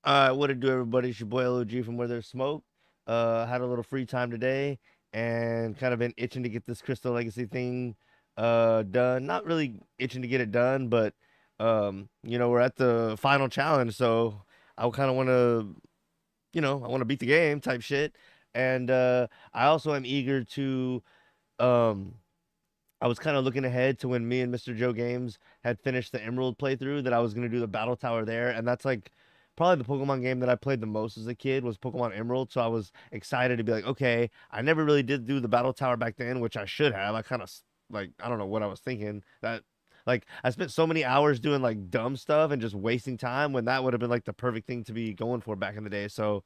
What it do, everybody? It's your boy LOG from Where There's Smoke. Had a little free time today and kind of been itching to get this Crystal Legacy thing done. Not really itching to get it done, but we're at the final challenge, so I kind of want to, I want to beat the game type shit. And I also am eager to um I was kind of looking ahead to when me and Mr. Joe Games had finished the Emerald playthrough that I was going to do the Battle Tower there. And that's like probably the Pokemon game that I played the most as a kid was Pokemon Emerald. So I was excited to be like, okay, I never really did do the Battle Tower back then, which I should have. I kind of like, I don't know what I was thinking. That like I spent so many hours doing like dumb stuff and just wasting time when that would have been like the perfect thing to be going for back in the day. So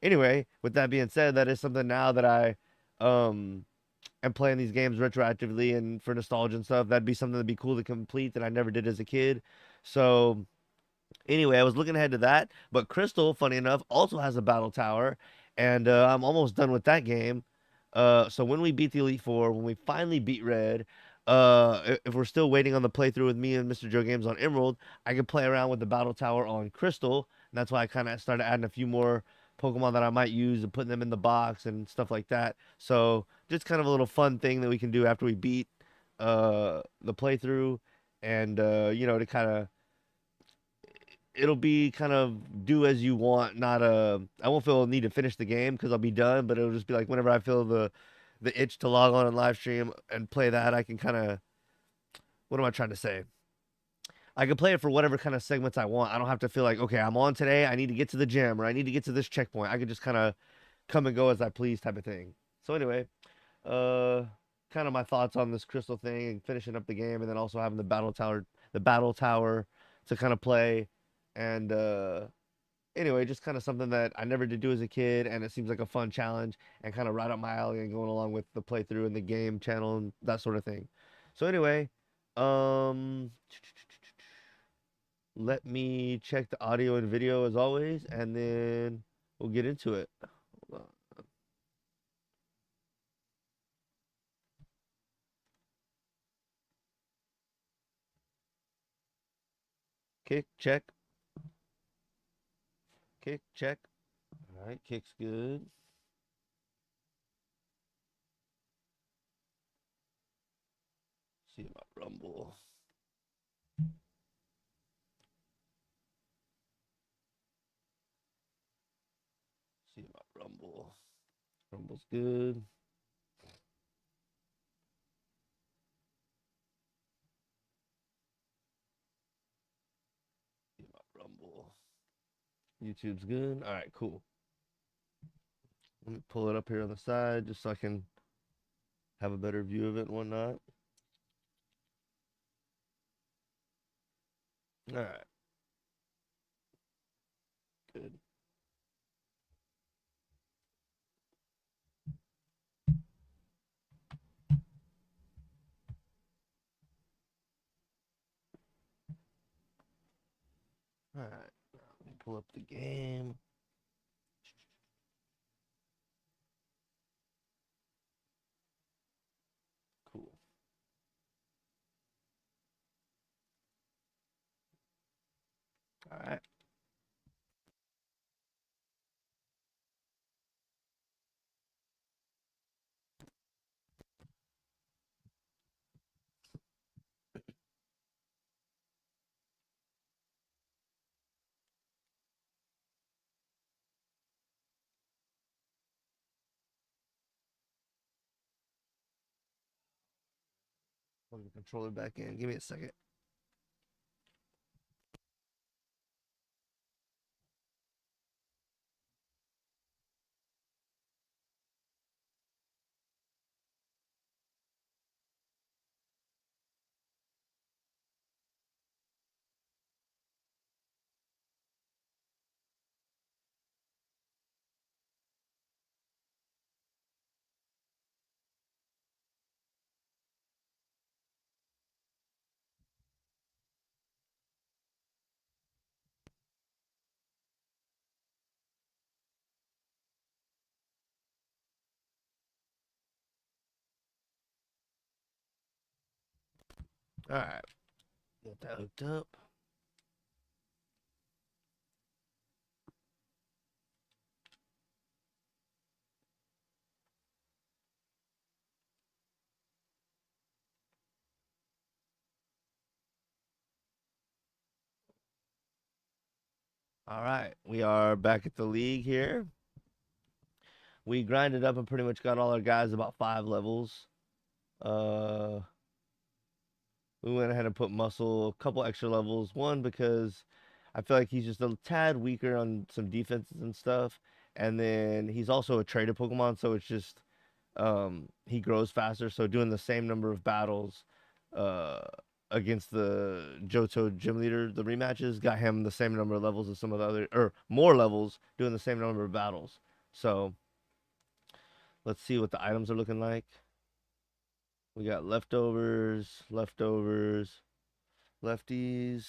anyway, with that being said, that is something now that I um and playing these games retroactively and for nostalgia and stuff. That'd be something that'd be cool to complete that I never did as a kid. So anyway, I was looking ahead to that. But Crystal, funny enough, also has a battle tower, and I'm almost done with that game. So when we beat the Elite Four, when we finally beat Red, if we're still waiting on the playthrough with me and Mr. Joe Games on Emerald, I can play around with the battle tower on Crystal, and that's why I kind of started adding a few more Pokemon that I might use and putting them in the box and stuff like that. So just kind of a little fun thing that we can do after we beat the playthrough, and to kind of it'll be kind of do as you want, not I won't feel a need to finish the game because I'll be done, but it'll just be like whenever I feel the itch to log on and live stream and play that, I can kind of what am I trying to say? I can play it for whatever kind of segments I want. I don't have to feel like, okay, I'm on today, I need to get to the gym or I need to get to this checkpoint. I can just kind of come and go as I please type of thing. So anyway, uh kind of my thoughts on this crystal thing and finishing up the game and then also having the battle tower to kind of play and anyway, just kind of something that I never did do as a kid, and it seems like a fun challenge and kind of right up my alley and going along with the playthrough and the game channel and that sort of thing. So anyway, um, let me check the audio and video as always, and then we'll get into it. Hold on. Kick check, kick check. All right, kick's good. See about Rumble. See about Rumble. Rumble's good. See about Rumble. YouTube's good. All right, cool. Let me pull it up here on the side just so I can have a better view of it and whatnot. All right, good. All right, let me pull up the game. Cool. All right, plug the controller back in. Give me a second. All right, get that hooked up. All right, we are back at the league here. We grinded up and pretty much got all our guys about 5 levels. Uh, we went ahead and put Muscle a couple extra levels. One because I feel like he's just a tad weaker on some defenses and stuff, and then he's also a traded Pokemon, so it's just he grows faster. So doing the same number of battles uh, against the Johto gym leader, the rematches got him the same number of levels as some of the other, or more levels, doing the same number of battles. So let's see what the items are looking like. We got leftovers, leftovers, lefties,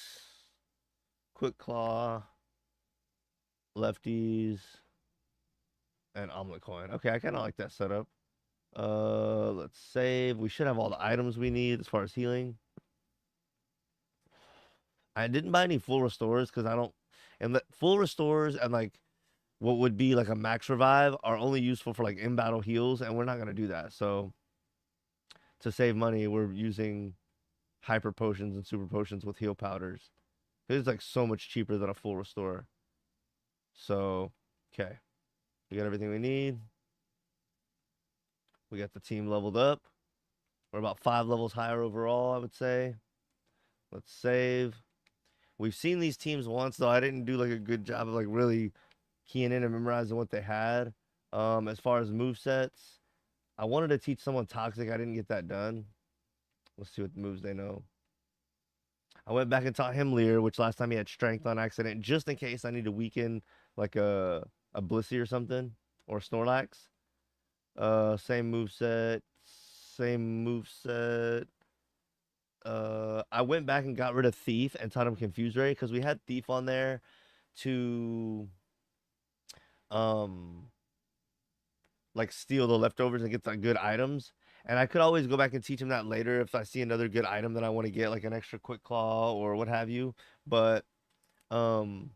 quick claw, lefties, and omelet coin. Okay, I kind of like that setup. Let's save. We should have all the items we need as far as healing. I didn't buy any full restores because I don't. And the full restores and like what would be like a max revive are only useful for like in battle heals, and we're not gonna do that. So to save money, we're using hyper potions and super potions with heal powders. It's like so much cheaper than a full restore. So okay, we got everything we need. We got the team leveled up. We're about 5 levels higher overall, I would say. Let's save. We've seen these teams once, though I didn't do like a good job of like really keying in and memorizing what they had. As far as move sets, I wanted to teach someone toxic. I didn't get that done. Let's see what moves they know. I went back and taught him Leer, which last time he had strength on accident, just in case I need to weaken like a Blissey or something or Snorlax. Same move set, same move set. I went back and got rid of Thief and taught him Confuse Ray because we had Thief on there to um like steal the leftovers and get the good items. And I could always go back and teach him that later if I see another good item that I want to get, like an extra quick claw or what have you. But um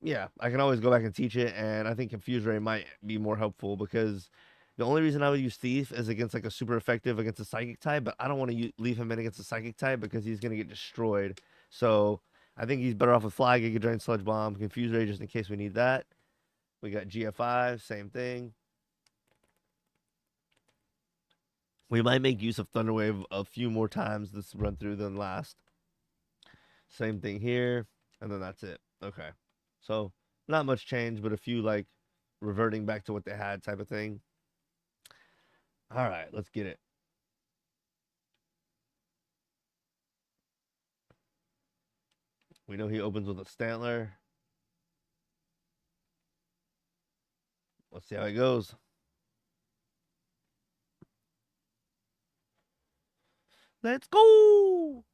yeah, I can always go back and teach it, and I think Confuse Ray might be more helpful because the only reason I would use Thief is against like a super effective against a Psychic type, but I don't want to leave him in against a Psychic type because he's gonna get destroyed. So I think he's better off with Fly, Giga Drain, Sludge Bomb, Confuse Ray just in case we need that. We got GFI, same thing. We might make use of Thunder Wave a few more times this run through than last. Same thing here, and then that's it. Okay. So not much change, but a few like reverting back to what they had type of thing. All right, let's get it. We know he opens with a Stantler. Let's see how it goes. Let's go.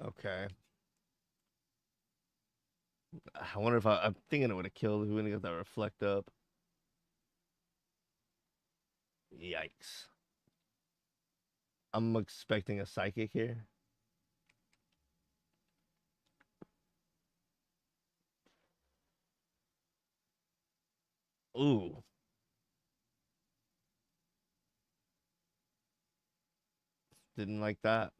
Okay. I wonder if I'm thinking it would have killed. We wouldn't get that reflect up. Yikes. I'm expecting a psychic here. Ooh, didn't like that.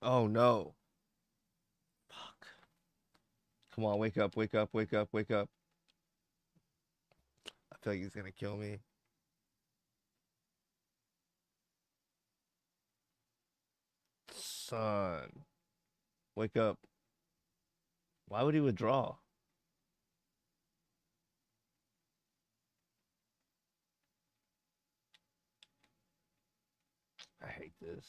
Oh no. Fuck. Come on, wake up, wake up, wake up, wake up. I feel like he's gonna kill me. Son, wake up. Why would he withdraw? I hate this.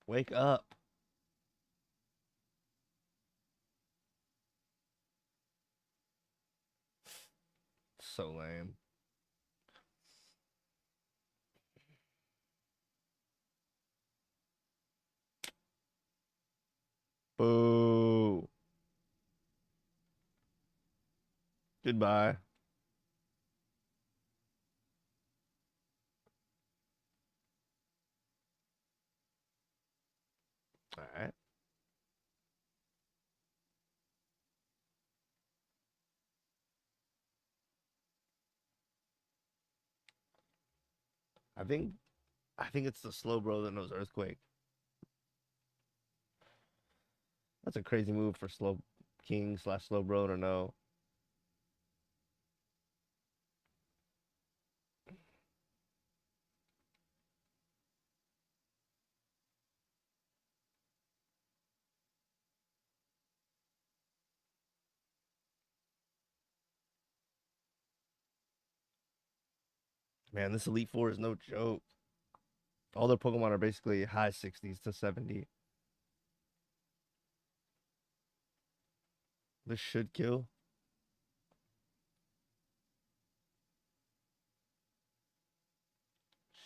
Wake up. So lame. Boo. Goodbye. All right. I think I think it's the slow bro that knows earthquake. That's a crazy move for slow king slash slow bro to know. Man, this Elite Four is no joke. All their Pokemon are basically high 60s to 70. This should kill.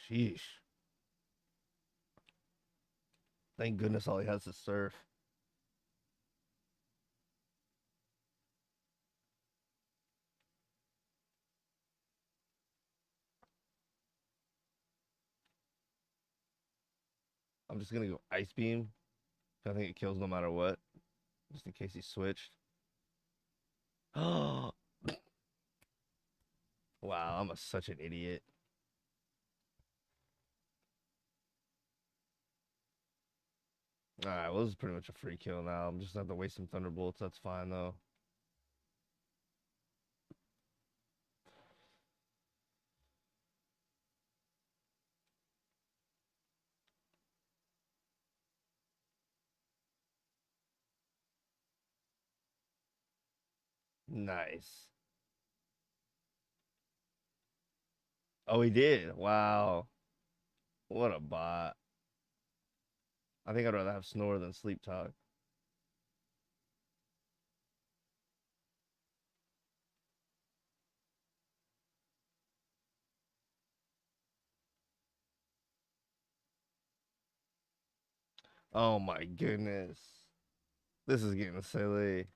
Sheesh. Thank goodness all he has is surf. I'm just gonna go Ice Beam. I think it kills no matter what, just in case he switched. Oh, wow, such an idiot. All right, well, this is pretty much a free kill now. I'm just gonna have to waste some Thunderbolts. That's fine though. Nice. Oh, he did. Wow. What a bot. I think I'd rather have Snore than Sleep Talk. Oh my goodness. This is getting silly.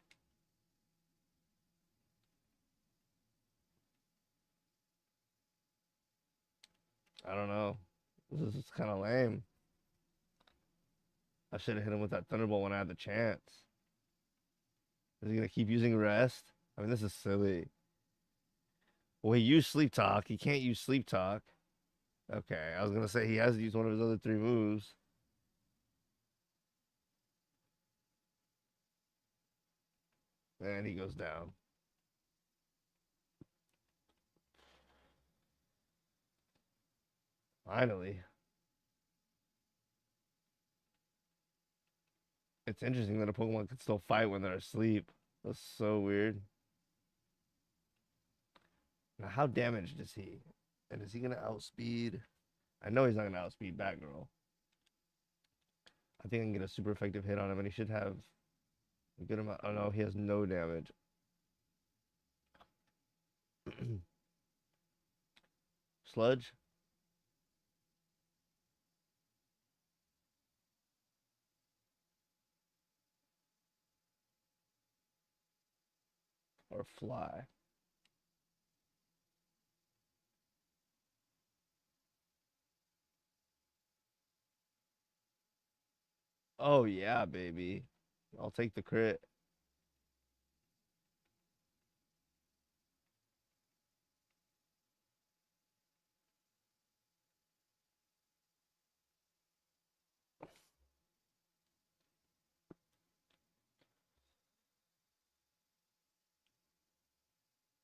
I don't know. This is kind of lame. I should have hit him with that Thunderbolt when I had the chance. Is he gonna keep using rest? I mean, this is silly. Well, he used Sleep Talk. He can't use Sleep Talk. Okay, I was gonna say he has to use one of his other three moves. And he goes down. Finally. It's interesting that a Pokemon can still fight when they're asleep. That's so weird. Now, how damaged is he? And is he gonna outspeed? I know he's not gonna outspeed Batgirl. I think I can get a super effective hit on him, and he should have a good amount. Oh no, he has no damage. Sludge or fly? Oh yeah, baby. I'll take the crit.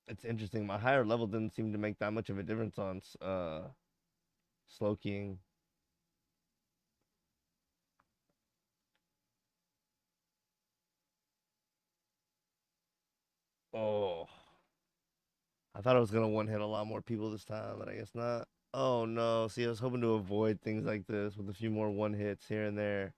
It's interesting. My higher level didn't seem to make that much of a difference on Slowking. Oh, I thought I was gonna one hit a lot more people this time, but I guess not. Oh no. See, I was hoping to avoid things like this with a few more one hits here and there.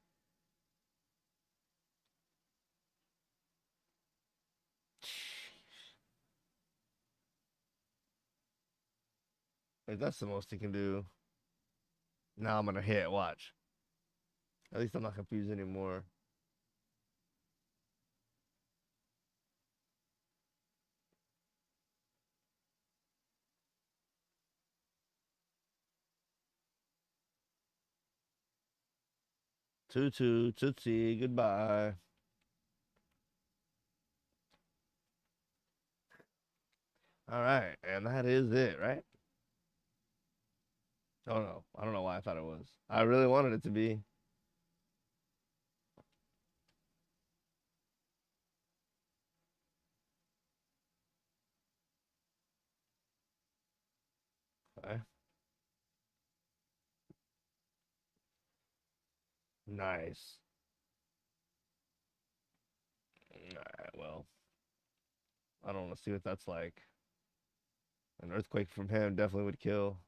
If that's the most he can do, now I'm gonna hit. Watch. At least I'm not confused anymore. Tutu, Tootsie, goodbye. All right, and that is it, right? Oh no, I don't know why I thought it was. I really wanted it to be. Okay. Nice. All right, well, I don't want to see what that's like. An earthquake from him definitely would kill.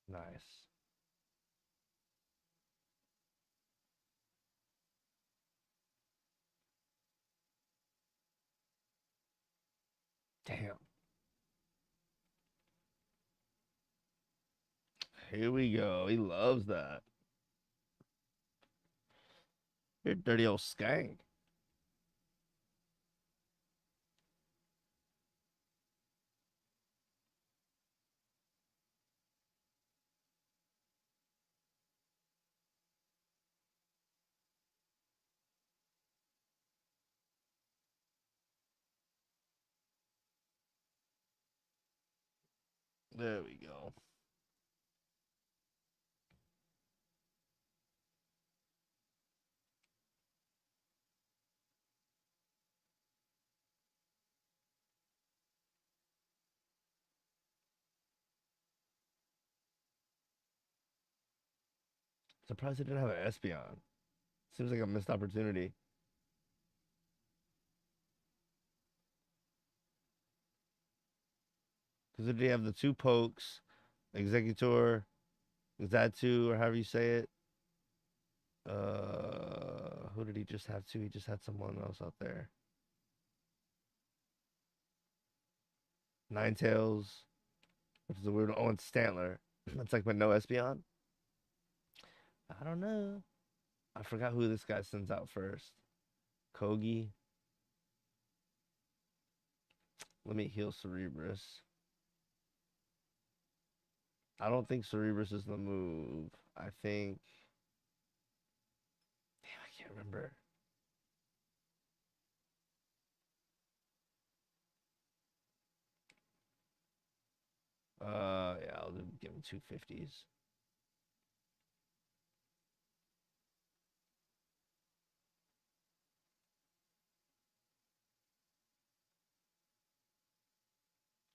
Nice. Damn. Here we go. He loves that. You're a dirty old skank. There we go. Surprised he didn't have an Espeon. Seems like a missed opportunity. Because did he have the two pokes, Executor, Xatu, or however you say it? Who did he just have two? He just had someone else out there. Ninetales, which is a weird one. Oh, and Stantler. That's like, but no Espeon? I don't know. I forgot who this guy sends out first. Kogi. Let me heal Cerebrus. I don't think Cerebrus is the move. I think. Damn, I can't remember. Yeah, I'll give him 250s.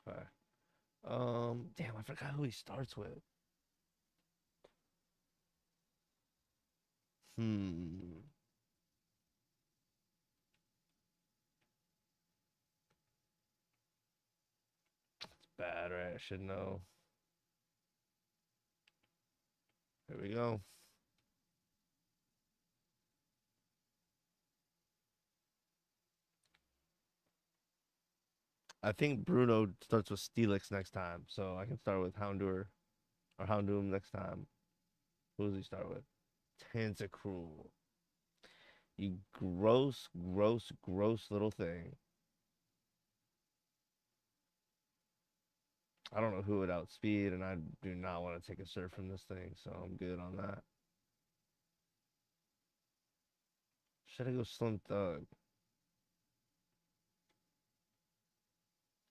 Okay. Damn, I forgot who he starts with. Hmm. It's bad, right? I should know. Here we go. I think Bruno starts with Steelix next time, so I can start with Houndour or Houndoom next time. Who does he start with? Tentacruel. You gross, gross, gross little thing. I don't know who would outspeed, and I do not want to take a surf from this thing, so I'm good on that. Should I go Slim Thug?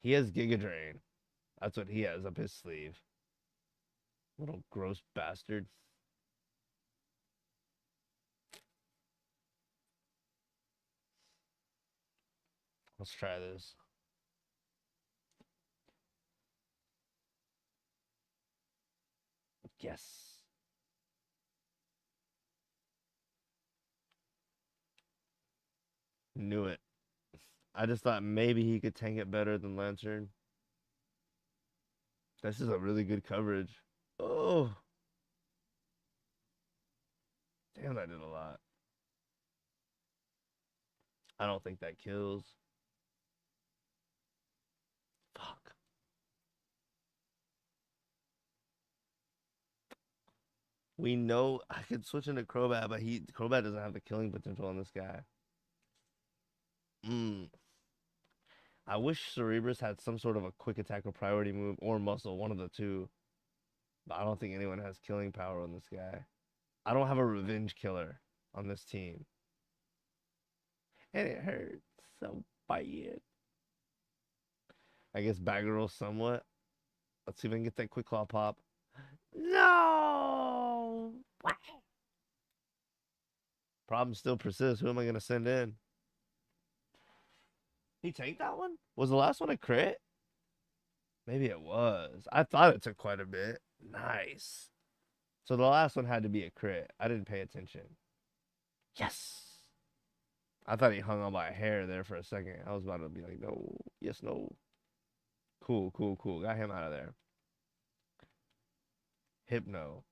He has Giga Drain. That's what he has up his sleeve. Little gross bastard. Let's try this. Yes. Knew it. I just thought maybe he could tank it better than Lantern. This is a really good coverage. Oh, damn, that did a lot. I don't think that kills. Fuck. We know I could switch into Crobat, but Crobat doesn't have the killing potential on this guy. Mm. I wish Cerebrus had some sort of a quick attack or priority move or muscle, one of the two. But I don't think anyone has killing power on this guy. I don't have a revenge killer on this team. And it hurts so bad. I guess Baggerel somewhat. Let's see if I can get that quick claw pop. No! Problem still persists. Who am I going to send in? He tanked that one? Was the last one a crit? Maybe it was. I thought it took quite a bit. Nice. So the last one had to be a crit. I didn't pay attention. Yes. I thought he hung on by a hair there for a second. I was about to be like, no, yes, no. Cool, cool, cool. Got him out of there. Hypno.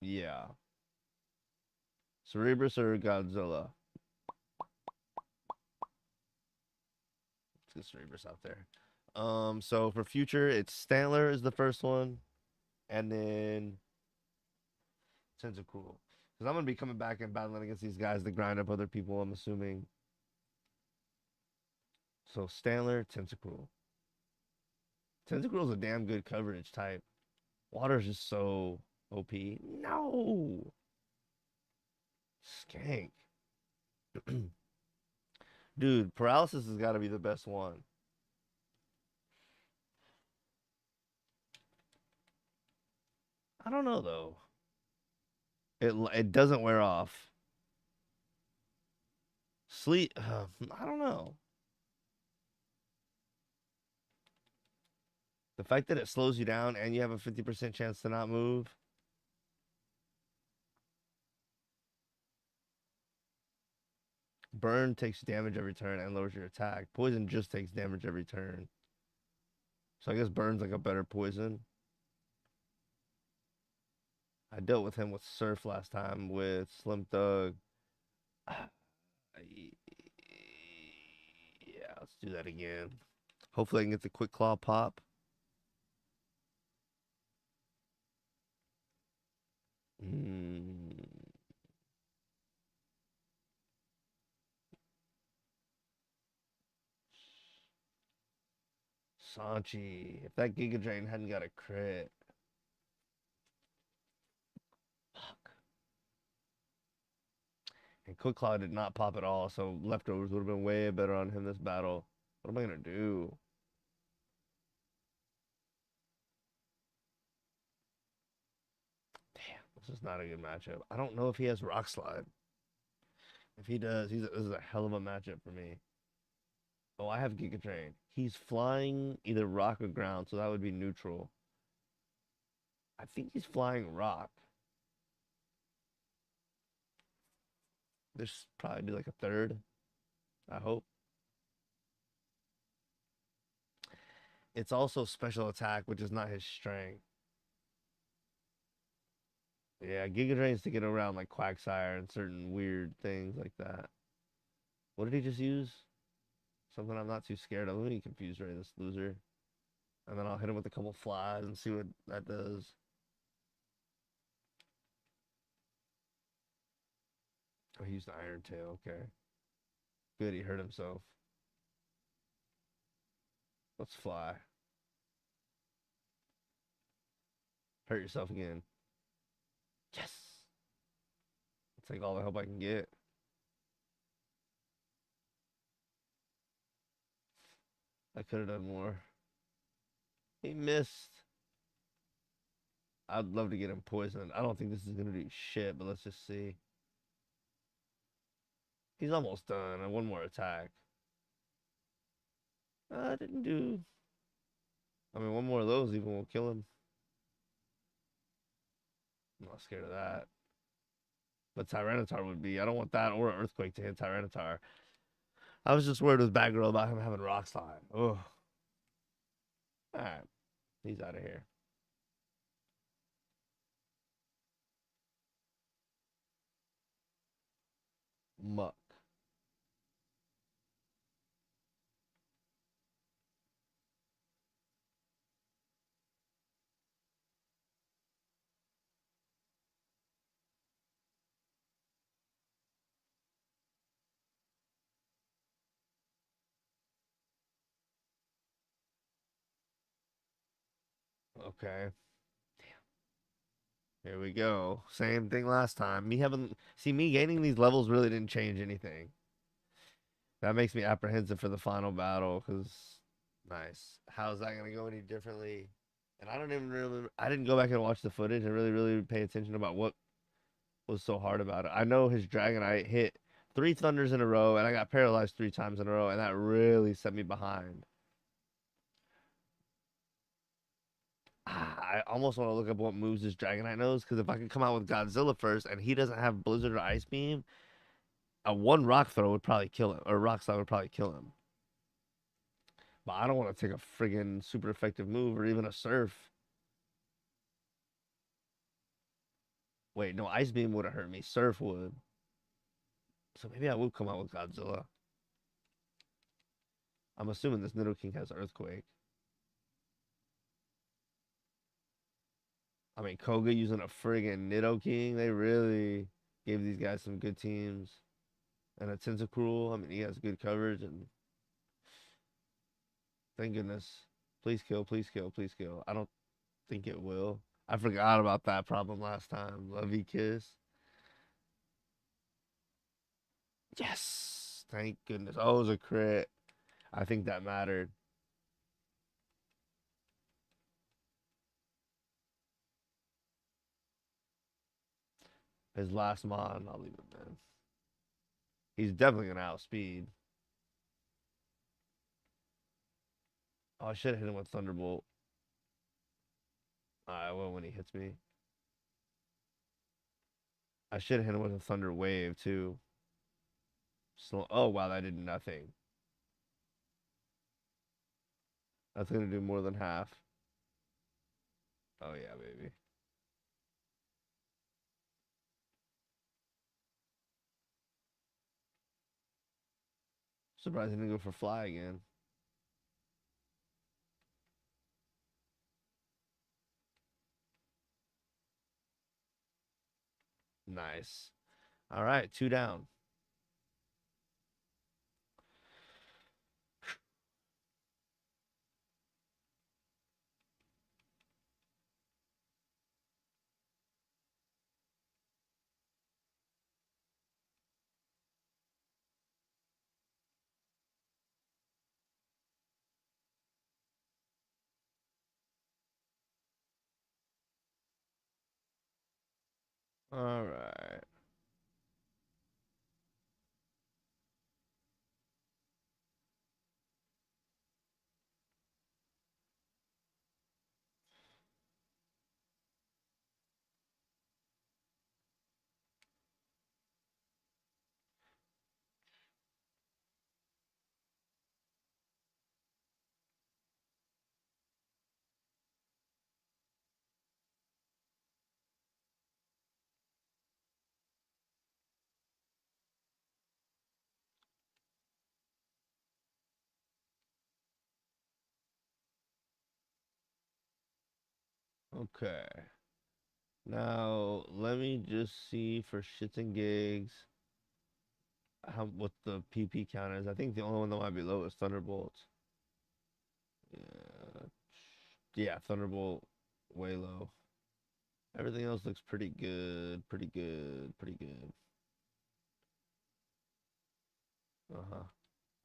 Yeah. Cerebrus or Godzilla? Let's get Cerebrus out there. So for future, it's Stantler is the first one, and then Tentacool. Because I'm gonna be coming back and battling against these guys that grind up other people, I'm assuming. So Stantler, Tentacool. Tentacool is a damn good coverage type. Water is just so OP. No! Skank. Dude, paralysis has got to be the best one. I don't know though. It doesn't wear off. Sleep. I don't know. The fact that it slows you down and you have a 50% chance to not move. Burn takes damage every turn and lowers your attack. Poison just takes damage every turn. So I guess Burn's like a better poison. I dealt with him with Surf last time with Slim Thug. Yeah, let's do that again. Hopefully I can get the quick claw pop. Mm. Sanchi. If that Giga Drain hadn't got a crit. Fuck. And Quick Claw did not pop at all, so leftovers would have been way better on him this battle. What am I gonna do? Damn, this is not a good matchup. I don't know if he has Rock Slide. If he does, this is a hell of a matchup for me. Oh, I have Giga Drain. He's flying either rock or ground, so that would be neutral. I think he's flying rock. This probably be like a third. I hope. It's also special attack, which is not his strength. Yeah, Giga Drains to get around like Quagsire and certain weird things like that. What did he just use? Something I'm not too scared of. Let me confuse Ray, this loser. And then I'll hit him with a couple flies and see what that does. Oh, he used the Iron Tail. Okay. Good, he hurt himself. Let's fly. Hurt yourself again. Yes! I'll take all the help I can get. I could have done more. He missed. I'd love to get him poisoned. I don't think this is going to do shit, but let's just see. He's almost done. And one more attack. I didn't do. I mean, one more of those even will kill him. I'm not scared of that. But Tyranitar would be. I don't want that or an Earthquake to hit Tyranitar. I was just worried with Bad Girl about him having Rock Slide. Oh, all right. He's out of here. Muck. Okay. Here we go. Same thing last time. Me gaining these levels really didn't change anything. That makes me apprehensive for the final battle because nice. How's that gonna go any differently? And I don't even remember. I didn't go back and watch the footage and really pay attention about what was so hard about it. I know his Dragonite hit three thunders in a row, and I got paralyzed three times in a row, and that really set me behind. I almost want to look up what moves this Dragonite knows because if I can come out with Godzilla first and he doesn't have Blizzard or Ice Beam, a one rock throw would probably kill him, or rock slide would probably kill him. But I don't want to take a friggin' super effective move or even a surf. Wait, no, Ice Beam would have hurt me. Surf would. So maybe I would come out with Godzilla. I'm assuming this Nidoking has Earthquake. I mean, Koga using a friggin' Nidoking. They really gave these guys some good teams. And a Tentacruel. I mean, he has good coverage. And thank goodness. Please kill, please kill, please kill. I don't think it will. I forgot about that problem last time. Lovey Kiss. Yes. Thank goodness. Oh, it was a crit. I think that mattered. His last mod, I'll leave it, man. He's definitely gonna outspeed. Oh, I should have hit him with Thunderbolt. I will when he hits me. I should have hit him with a Thunder Wave too. Slow. Oh wow, that did nothing. That's gonna do more than half. Oh yeah, baby. Surprised he didn't go for fly again. Nice. All right, two down. All right. Okay. Now let me just see for shits and gigs how what the PP count is. I think the only one that might be low is Thunderbolt. Yeah, yeah, Thunderbolt way low. Everything else looks pretty good, pretty good, pretty good. Uh-huh.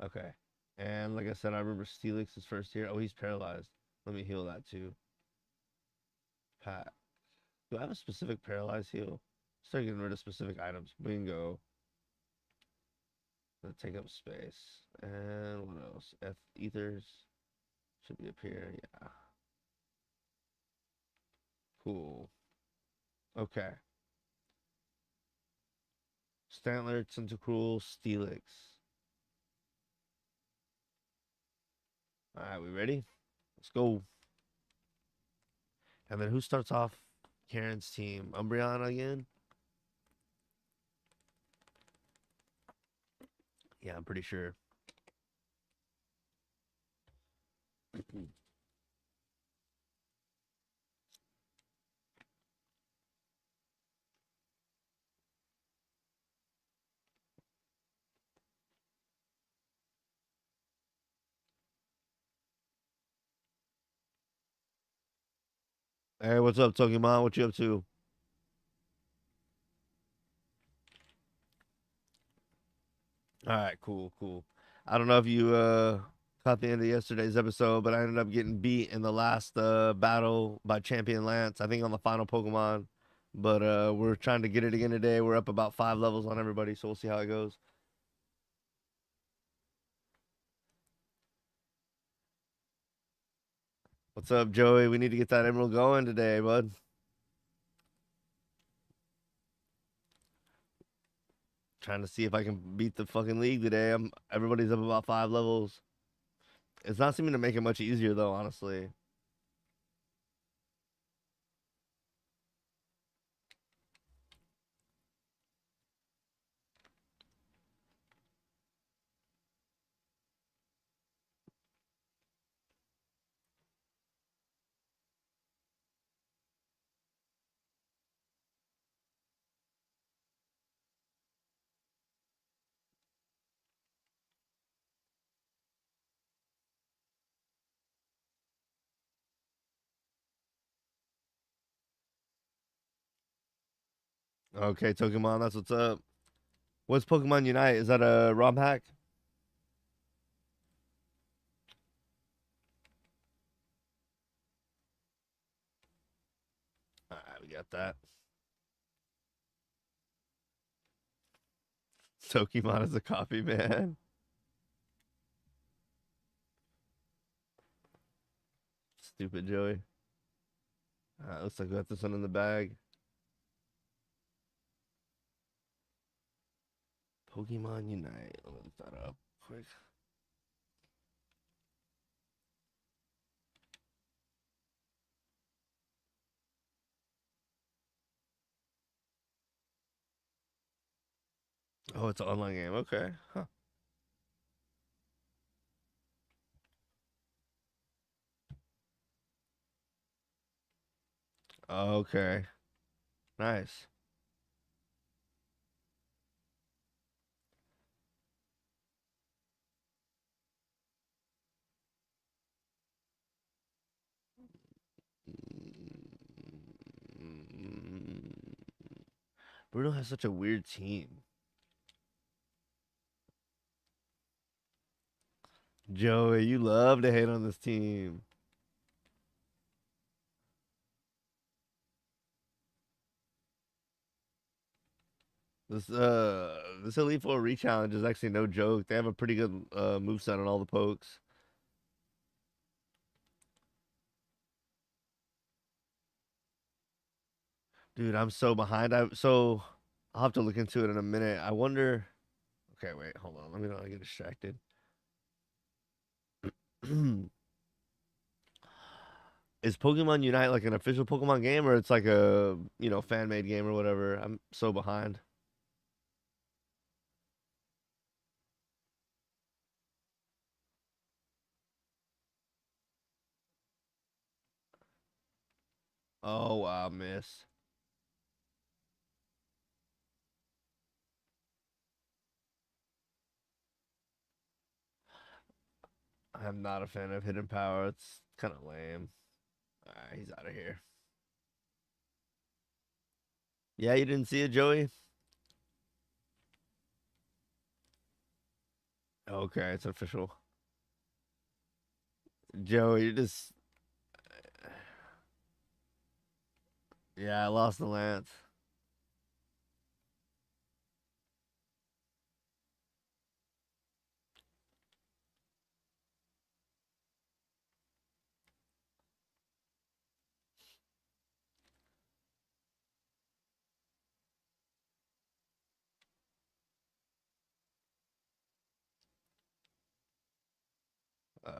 Okay. And like I said, I remember Steelix is first here. Oh, he's paralyzed. Let me heal that too. Pat. Do I have a specific paralyzed heal? Start getting rid of specific items. Bingo. That take up space. And what else? Ethers should be up here. Yeah. Cool. Okay. Stantler, Tentacruel, Steelix. All right, we ready? Let's go. And then who starts off Karen's team? Umbreon again? Yeah, I'm pretty sure. Hey, what's up, Pokemon? What you up to? All right, cool, cool. I don't know if you caught the end of yesterday's episode, but I ended up getting beat in the last battle by Champion Lance. I think on the final Pokemon. But we're trying to get it again today. We're up about 5 levels on everybody, so we'll see how it goes. What's up, Joey? We need to get that emerald going today, bud. Trying to see if I can beat the fucking league today. Everybody's up about 5 levels. It's not seeming to make it much easier though, honestly. Okay, Pokemon, that's what's up. What's Pokemon Unite? Is that a ROM hack? All right, we got that. Pokemon is a copy, man. Stupid Joey. Looks like we got this one in the bag. Pokemon Unite. Let me look that up quick. Oh, it's an online game. Okay. Huh. Okay. Nice. Bruno has such a weird team. Joey, you love to hate on this team. This Elite Four rechallenge is actually no joke. They have a pretty good moveset on all the pokes. Dude, I'm so behind. I'll have to look into it in a minute. I wonder. Okay, wait, hold on. Let me not get distracted. Is Pokemon Unite like an official Pokemon game or it's like a, fan made game or whatever? I'm so behind. Oh wow, miss. I'm not a fan of Hidden Power. It's kind of lame. Alright, he's out of here. Yeah, you didn't see it, Joey? Okay, it's official. Joey, you just yeah, I lost the lance.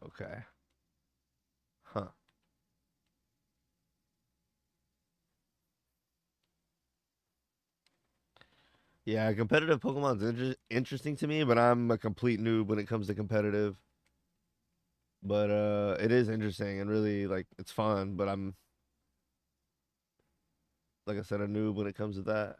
Okay. Huh. Yeah, competitive Pokemon's interesting to me, but I'm a complete noob when it comes to competitive. But it is interesting and really like it's fun. But I'm like I said, a noob when it comes to that.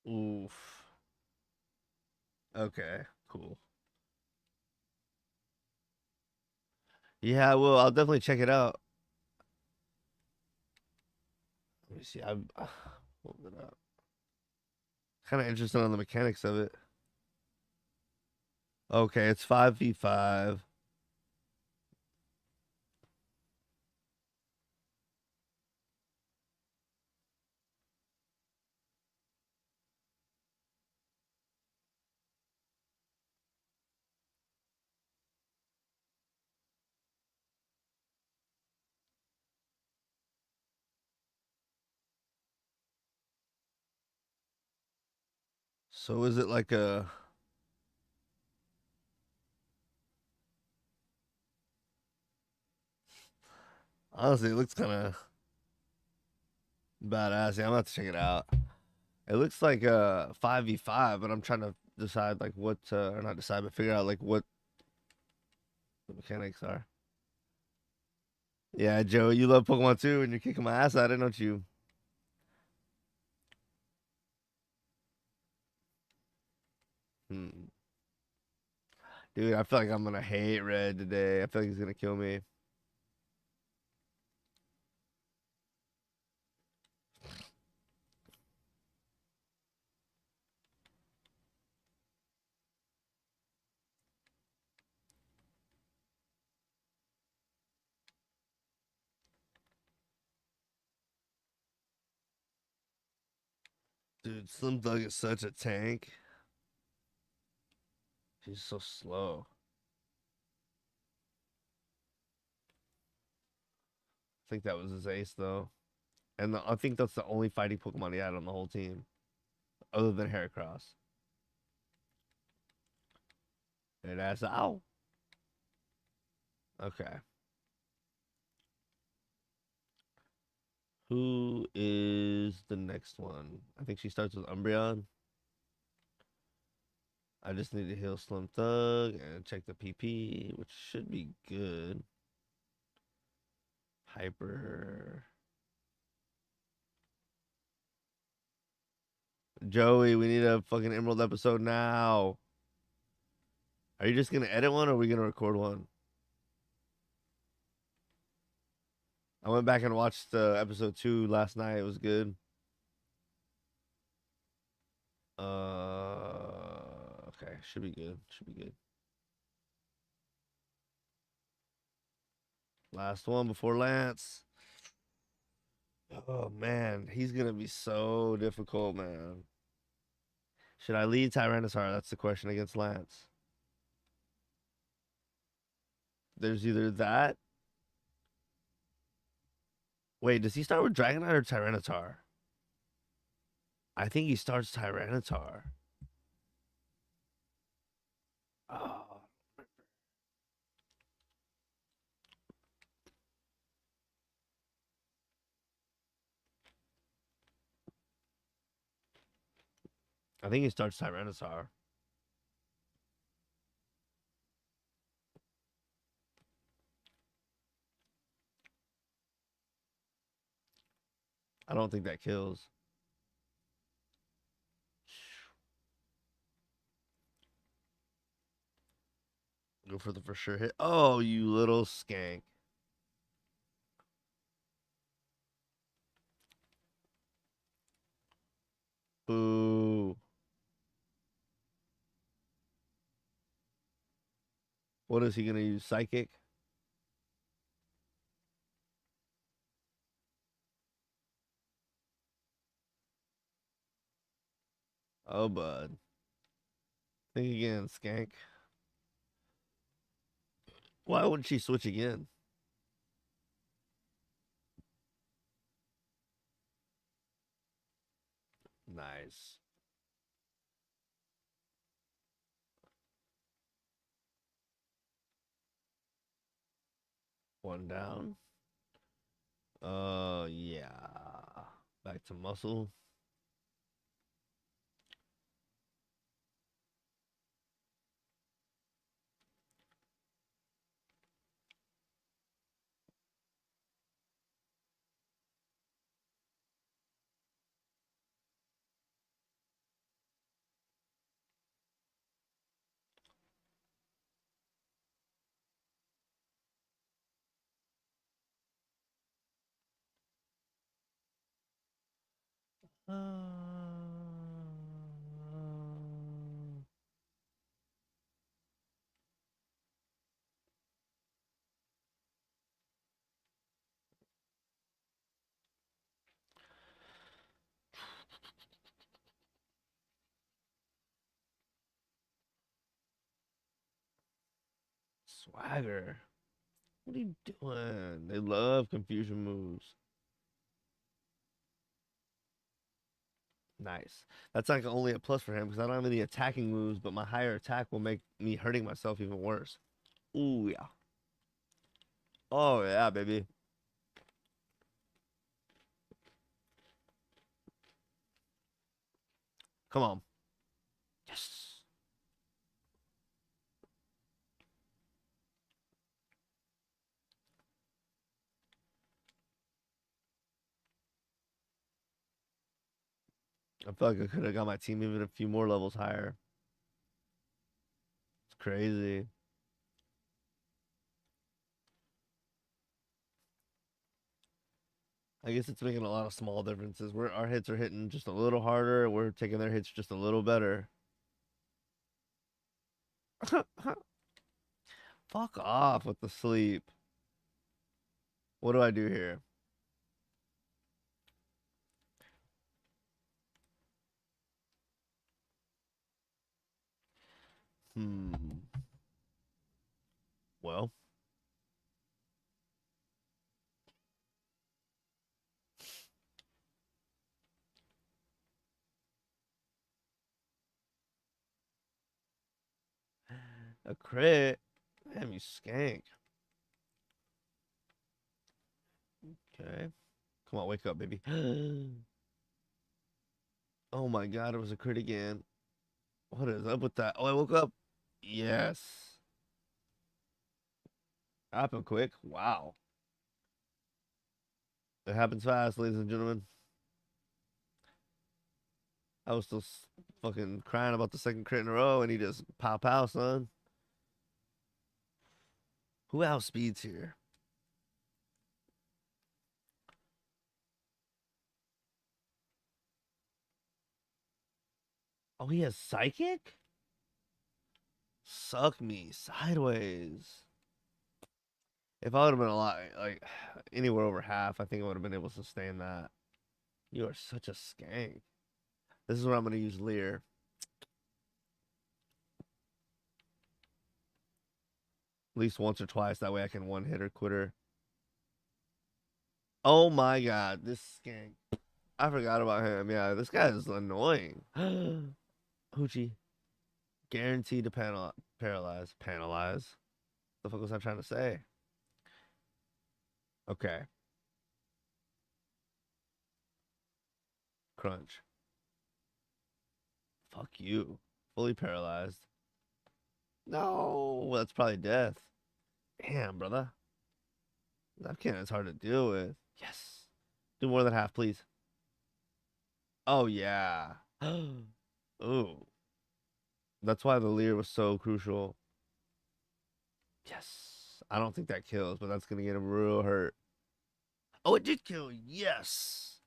Oof. Okay. Cool. Yeah, well, I'll definitely check it out. Let me see. I'm hold it up. Kind of interested on the mechanics of it. Okay, it's 5v5. So is it like a honestly, it looks kind of badass. Yeah, I'm gonna have to check it out. It looks like a 5v5, but I'm trying to decide like what or not decide, but figure out like what the mechanics are. Yeah, Joe, you love Pokemon too, and you're kicking my ass at it, don't you? Hmm. Dude, I feel like I'm gonna hate Red today. I feel like he's gonna kill me. Dude, Slim Thug is such a tank. He's so slow. I think that was his ace though, and I think that's the only fighting Pokemon he had on the whole team, other than Heracross. And that's ow. Okay. Who is the next one? I think she starts with Umbreon. I just need to heal Slim Thug and check the PP, which should be good. Hyper. Joey, we need a fucking Emerald episode now. Are you just gonna edit one or are we gonna record one? I went back and watched episode 2 last night. It was good. Okay, should be good. Should be good. Last one before Lance. Oh man, he's gonna be so difficult, man. Should I lead Tyrannosaur? That's the question against Lance. There's either that. Wait, does he start with Dragonite or Tyranitar? I think he starts Tyranitar. Oh, I think he starts Tyranitar. I don't think that kills. Go for the for sure hit. Oh, you little skank. Boo. What is he gonna use? Psychic? Oh, bud. Think again, skank. Why wouldn't she switch again? Nice. One down. Yeah. Back to muscle. Swagger. What are you doing? They love confusion moves. Nice. That's like only a plus for him because I don't have any attacking moves, but my higher attack will make me hurting myself even worse. Ooh, yeah. Oh, yeah, baby. Come on. Yes. I feel like I could have got my team even a few more levels higher. It's crazy. I guess it's making a lot of small differences. Where our hits are hitting just a little harder, we're taking their hits just a little better. Fuck off with the sleep. What do I do here? Hmm. Well, a crit. Damn, you skank. Okay. Come on, wake up, baby. Oh my god, it was a crit again. What is up with that? Oh, I woke up. Yes. Happened quick. Wow. It happens fast, ladies and gentlemen. I was still fucking crying about the second crit in a row, and he just pow pow, son. Who outspeeds here? Oh, he has psychic? Suck me sideways. If I would have been a lot like anywhere over half, I think I would have been able to sustain that. You are such a skank. This is where I'm gonna use Lear. At least once or twice. That way I can one hit or quitter. Oh my god, this skank. I forgot about him. Yeah, this guy is annoying. Hoochie. Guaranteed to paralyze. Panelize. The fuck was I trying to say? Okay. Crunch. Fuck you. Fully paralyzed. No, that's probably death. Damn, brother. That cannon is hard to deal with. Yes. Do more than half, please. Oh yeah. Ooh. That's why the leer was so crucial. Yes. I don't think that kills, but that's gonna get him real hurt. Oh, it did kill. Yes.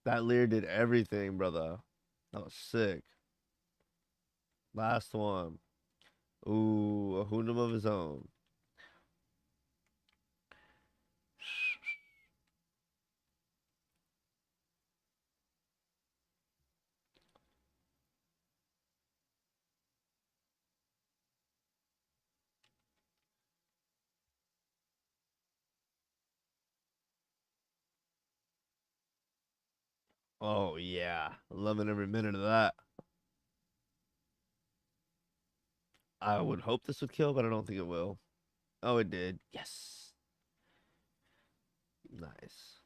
That leer did everything, brother. That was sick. Last one. Ooh, a Hoonum of his own. Oh yeah, loving every minute of that. I would hope this would kill, but I don't think it will. Oh, it did. Yes. Nice.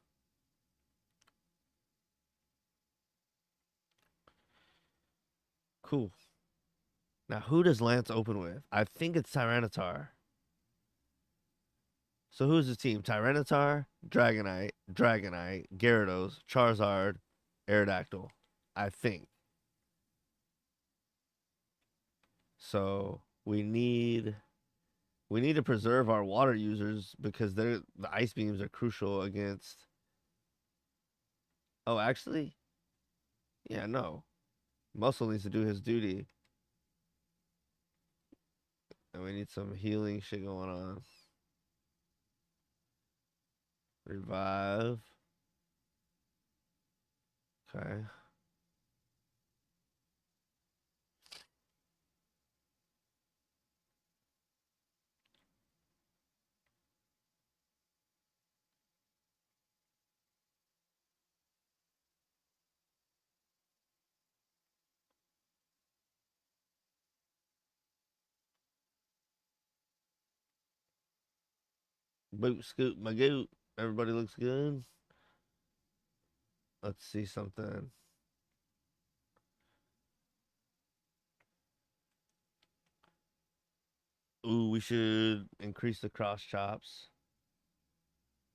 Cool. Now, who does Lance open with? I think it's Tyranitar. So who's his team? Tyranitar, Dragonite, Gyarados, Charizard, Aerodactyl. I think. So we need to preserve our water users because the ice beams are crucial against. Oh, actually, yeah, no. Muscle needs to do his duty, and we need some healing shit going on. Revive. Okay. Boot scoot my goot. Everybody looks good. Let's see something. Ooh, we should increase the cross chops.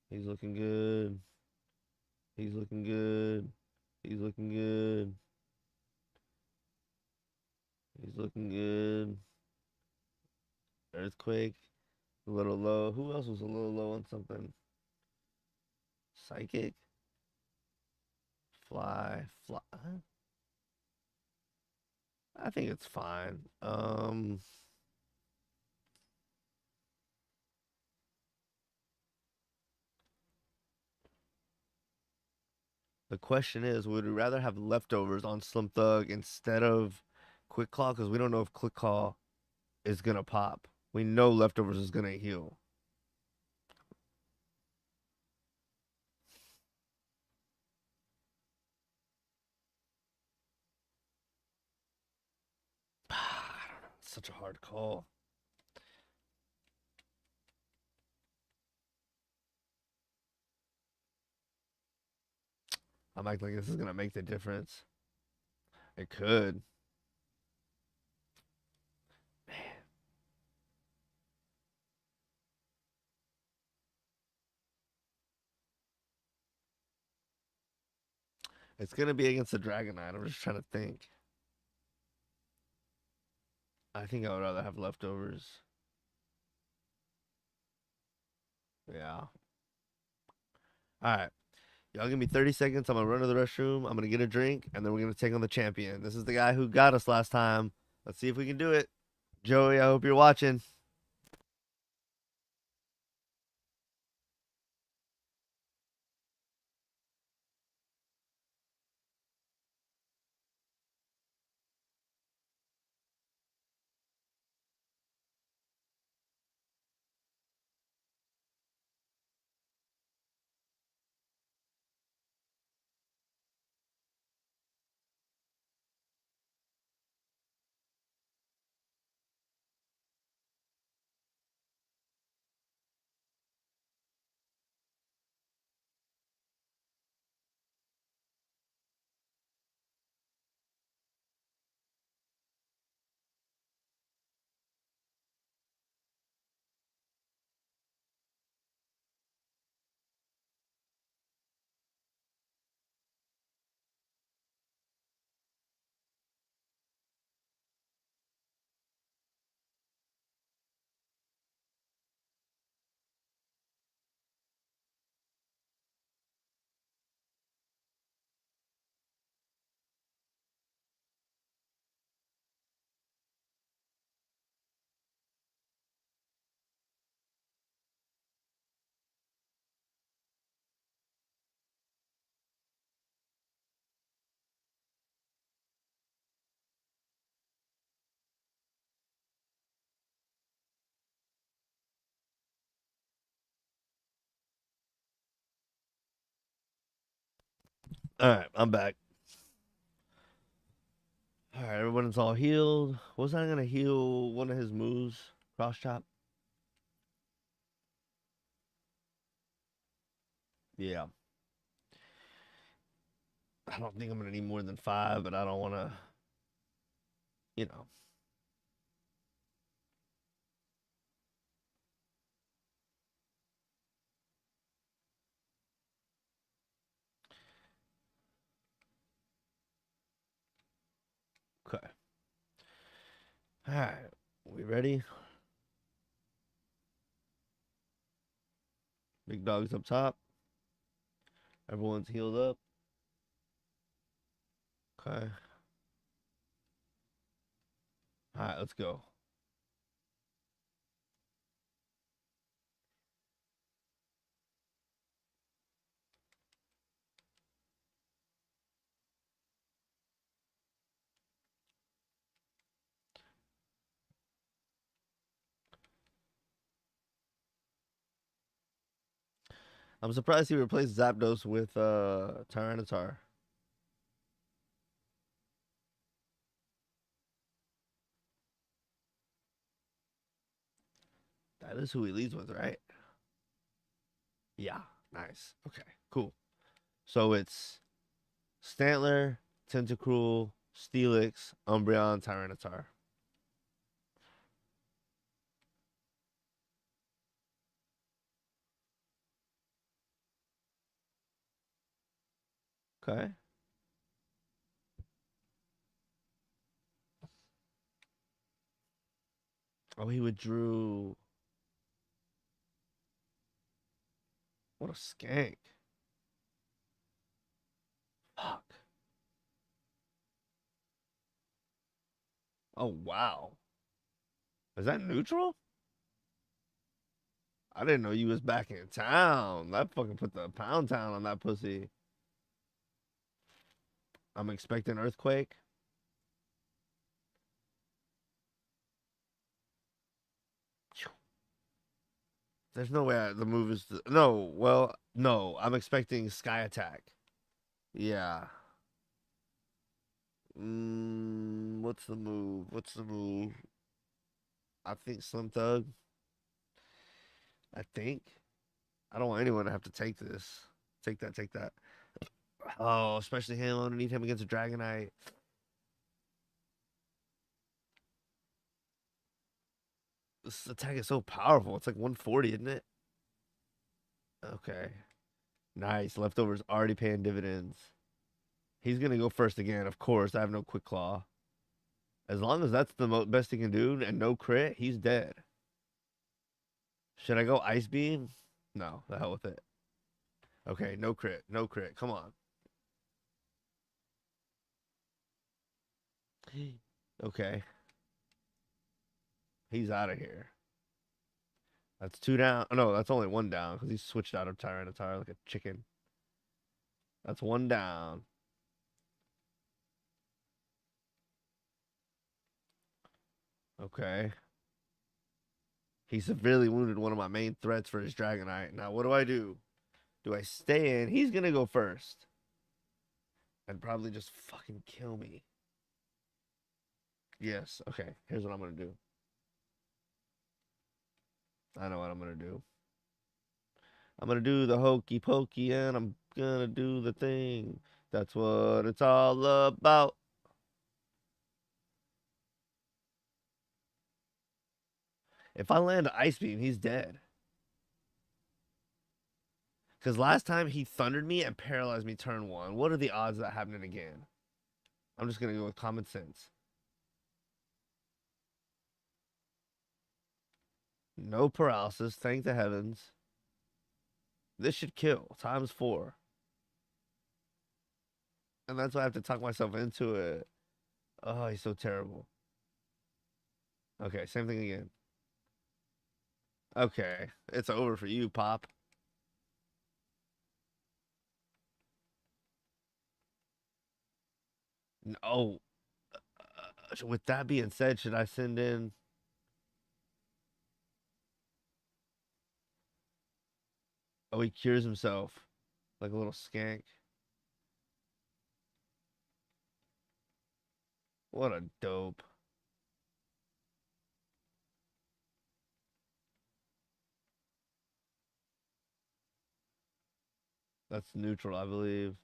He's looking good. He's looking good. He's looking good. He's looking good. Earthquake. A little low. Who else was a little low on something? Psychic. Fly. Fly. I think it's fine. The question is, would we rather have leftovers on Slim Thug instead of Quick Claw? Because we don't know if Quick Claw is gonna pop. We know leftovers is gonna heal. I don't know. It's such a hard call. I'm acting like this is gonna make the difference. It could. It's gonna be against the Dragonite. I'm just trying to think. I think I would rather have leftovers. Yeah. All right. Y'all give me 30 seconds. I'm gonna run to the restroom. I'm gonna get a drink, and then we're gonna take on the champion. This is the guy who got us last time. Let's see if we can do it. Joey, I hope you're watching. All right, I'm back. All right, everyone's all healed. Was I gonna heal one of his moves? Cross chop. Yeah. I don't think I'm gonna need more than five, but I don't want to. You know. Okay. All right. We ready? Big dog's up top. Everyone's healed up. Okay. All right, let's go. I'm surprised he replaced Zapdos with Tyranitar. That is who he leads with, right? Yeah. Nice. Okay. Cool. So it's Stantler, Tentacruel, Steelix, Umbreon, Tyranitar. Okay. Oh, he withdrew. What a skank. Fuck. Oh, wow. Is that neutral? I didn't know you was back in town. That fucking put the pound town on that pussy. I'm expecting earthquake. There's no way the move is no. Well, no. I'm expecting sky attack. Yeah. What's the move? What's the move? I think Slim Thug. I think. I don't want anyone to have to take this. Take that. Take that. Oh, especially him. I don't need him against a Dragonite. This attack is so powerful. It's like 140, isn't it? Okay. Nice. Leftovers already paying dividends. He's gonna go first again, of course. I have no quick claw. As long as that's the best he can do and no crit, he's dead. Should I go ice beam? No, the hell with it. Okay, no crit, no crit. Come on. Okay, he's out of here. That's two down. Oh, no, that's only one down because he switched out of Tyranitar like a chicken. That's one down. Okay. He severely wounded one of my main threats for his Dragonite. Now, what do I do? Do I stay in? He's gonna go first. And probably just fucking kill me. Yes. Okay. Here's what I'm gonna do. I know what I'm gonna do. I'm gonna do the hokey pokey and I'm gonna do the thing. That's what it's all about. If I land an ice beam, he's dead. Because last time he thundered me and paralyzed me turn one. What are the odds of that happening again? I'm just gonna go with common sense. No paralysis, thank the heavens. This should kill times four. And that's why I have to talk myself into it. Oh, he's so terrible. Okay, same thing again. Okay, it's over for you, Pop. No. With that being said, should I send in? Oh, he cures himself like a little skank. What a dope. That's neutral, I believe.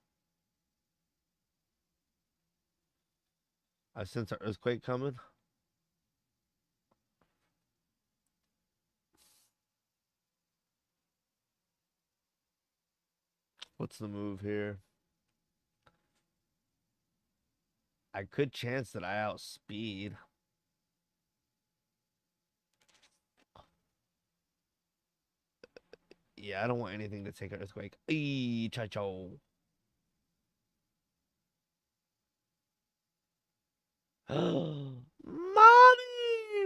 I sense an earthquake coming. What's the move here? I could chance that I outspeed. Yeah, I don't want anything to take an earthquake. Eee, chacho. Mommy!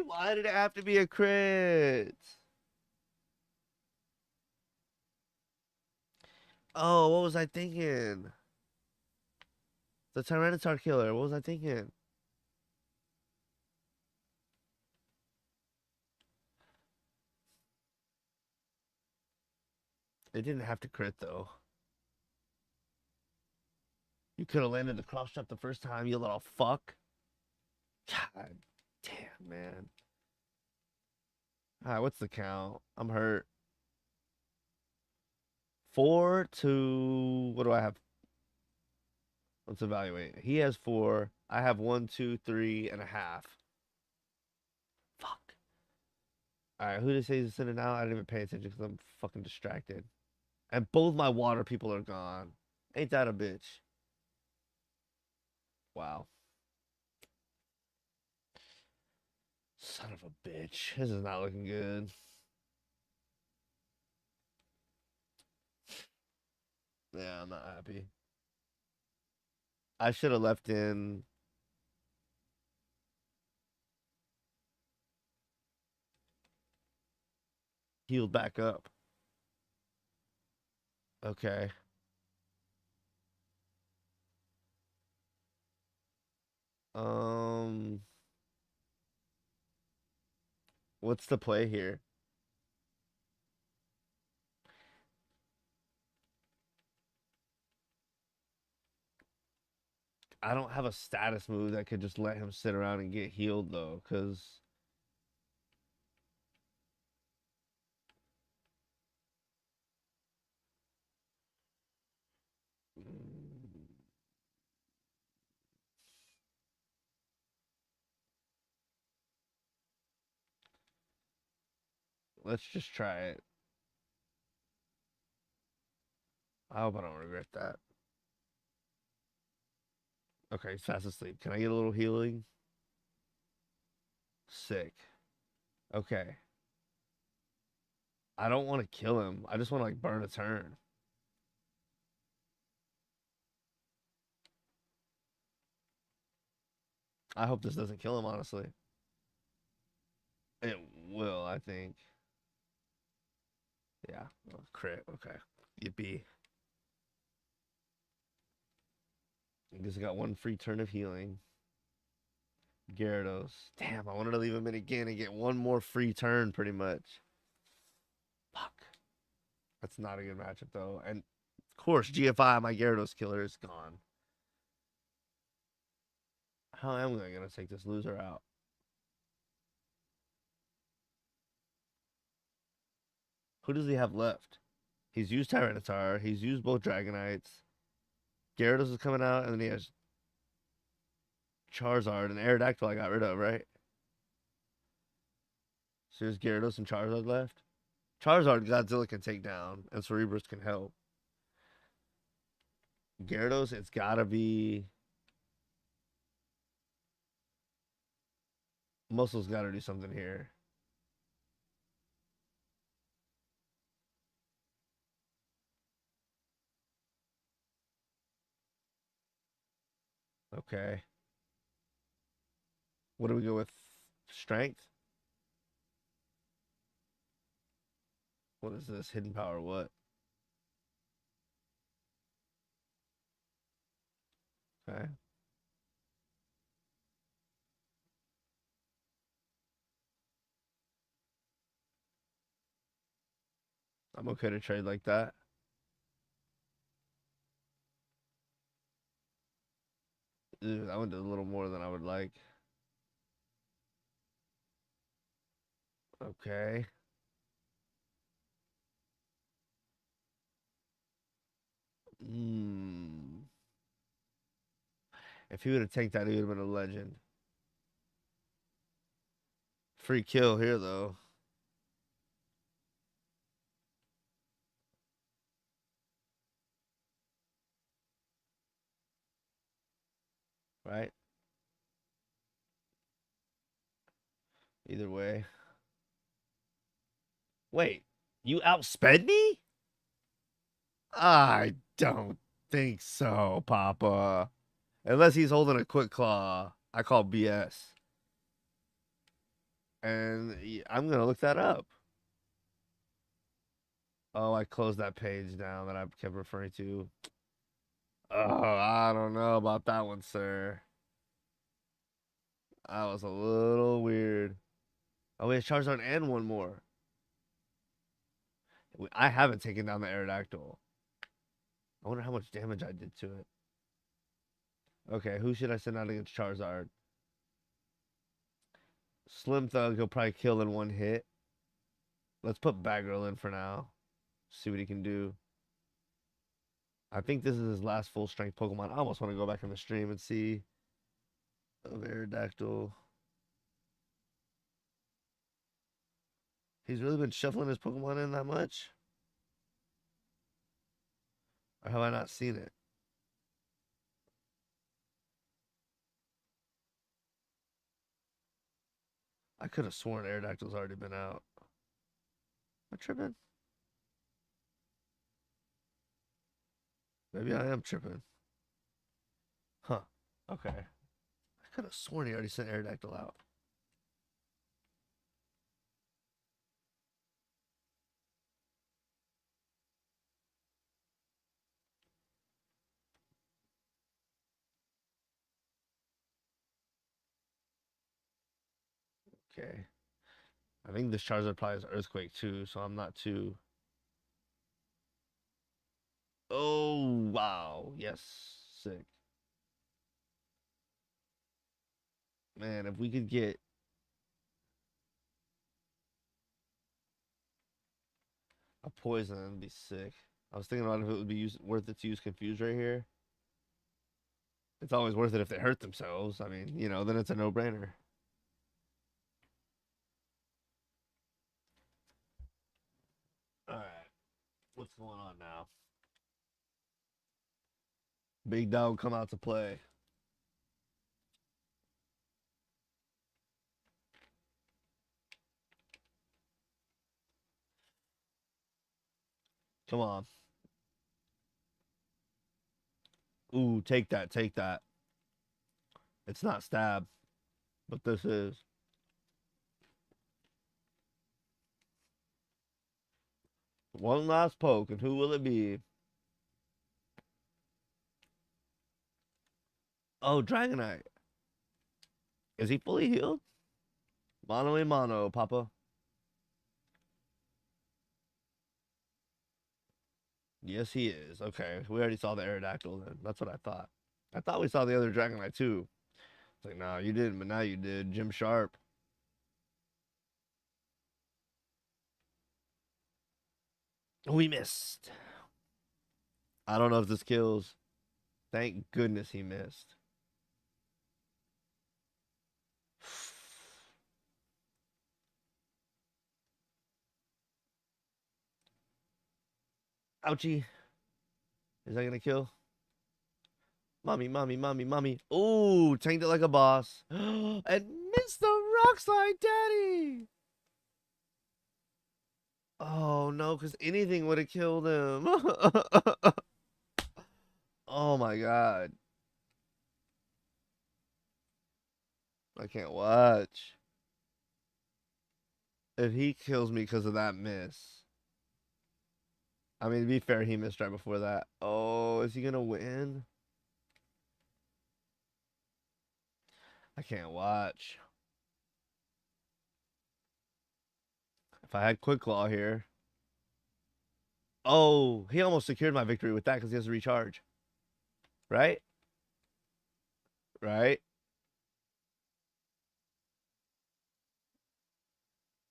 Why did it have to be a crit? Oh, what was I thinking? The Tyranitar killer. What was I thinking? It didn't have to crit though. You could have landed the cross trap the first time, you little fuck. God damn, man. All right, what's the count? I'm hurt. 4 to what do I have? Let's evaluate. He has 4. I have 1, 2, 3 and a half. Fuck. All right, who did he say he's sending out? I didn't even pay attention because I'm fucking distracted. And both my water people are gone. Ain't that a bitch? Wow. Son of a bitch. This is not looking good. Yeah, I'm not happy. I should have left in healed back up. Okay. Um, what's the play here? I don't have a status move that could just let him sit around and get healed though, because let's just try it. I hope I don't regret that. Okay, he's fast asleep. Can I get a little healing? Sick. Okay. I don't want to kill him. I just want to like burn a turn. I hope this doesn't kill him, honestly. It will, I think. Yeah. Oh, crit. Okay. Yippee. I guess I got one free turn of healing. Gyarados. Damn, I wanted to leave him in again and get one more free turn, pretty much. Fuck. That's not a good matchup, though. And of course, GFI, my Gyarados killer, is gone. How am I going to take this loser out? Who does he have left? He's used Tyranitar. He's used both Dragonites. Gyarados is coming out, and then he has Charizard and Aerodactyl I got rid of, right? So there's Gyarados and Charizard left. Charizard Godzilla can take down, and Cerebrus can help. Gyarados, it's gotta be. Muscle's gotta do something here. Okay. What do we go with? Strength? What is this? Hidden power, what? Okay. I'm okay to trade like that. Dude, that one did a little more than I would like. Okay. Hmm. If he would have tanked that, he would have been a legend. Free kill here, though. Right? Either way. Wait, you outsped me? I don't think so, Papa. Unless he's holding a quick claw. I call BS. And I'm going to look that up. Oh, I closed that page down that I kept referring to. Oh, I don't know about that one, sir. That was a little weird. Oh, we have Charizard and one more. I haven't taken down the Aerodactyl. I wonder how much damage I did to it. Okay, who should I send out against Charizard? Slim Thug, he'll probably kill in one hit. Let's put Baggerl in for now. See what he can do. I think this is his last full strength Pokemon. I almost want to go back in the stream and see of Aerodactyl. He's really been shuffling his Pokemon in that much? Or have I not seen it? I could have sworn Aerodactyl's already been out. Am I tripping? Maybe I am tripping. Huh. Okay. I could have sworn he already sent Aerodactyl out. Okay. I think this Charizard probably has Earthquake too, so I'm not too. Oh, wow. Yes. Sick. Man, if we could get a poison, it'd be sick. I was thinking about if it would be worth it to use Confuse right here. It's always worth it if they hurt themselves. I mean, then it's a no-brainer. All right. What's going on now? Big dog come out to play. Come on. Ooh, take that. Take that. It's not stab, but this is. One last poke, and who will it be? Oh, Dragonite. Is he fully healed? Mono a mono, Papa. Yes, he is. Okay, we already saw the Aerodactyl then. That's what I thought. I thought we saw the other Dragonite too. It's like, no, you didn't, but now you did. Jim Sharp. We missed. I don't know if this kills. Thank goodness he missed. Ouchie. Is that gonna kill? Mommy, mommy, mommy, mommy. Ooh, tanked it like a boss. And missed the rock slide, daddy. Oh no, because anything would have killed him. Oh my god. I can't watch. If he kills me because of that miss. I mean, to be fair, he missed right before that. Oh, is he gonna win? I can't watch. If I had Quick Claw here. Oh, he almost secured my victory with that because he has to recharge. Right? right?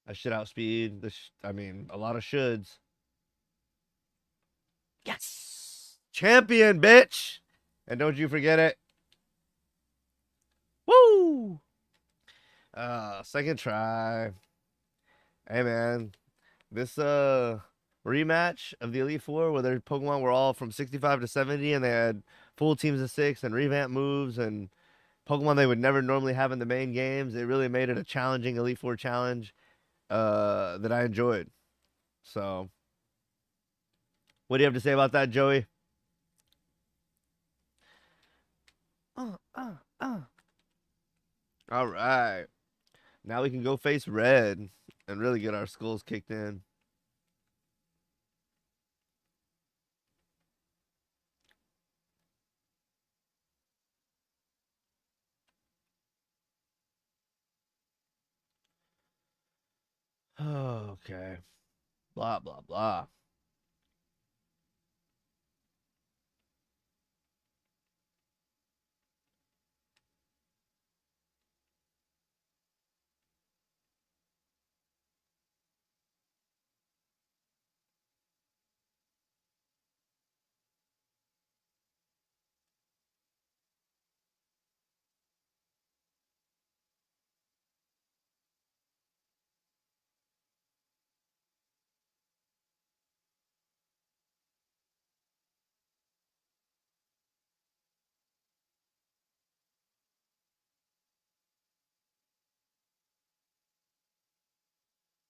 I should outspeed I mean, a lot of shoulds. Yes, champion, bitch! And don't you forget it. Woo! Second try. Hey man, this rematch of the Elite Four where their Pokemon were all from 65 to 70 and they had full teams of six and revamp moves and Pokemon they would never normally have in the main games. It really made it a challenging Elite Four challenge that I enjoyed. So, what do you have to say about that, Joey? Uh, uh, uh. All right. Now we can go face red and really get our skulls kicked in. Okay. Blah, blah, blah.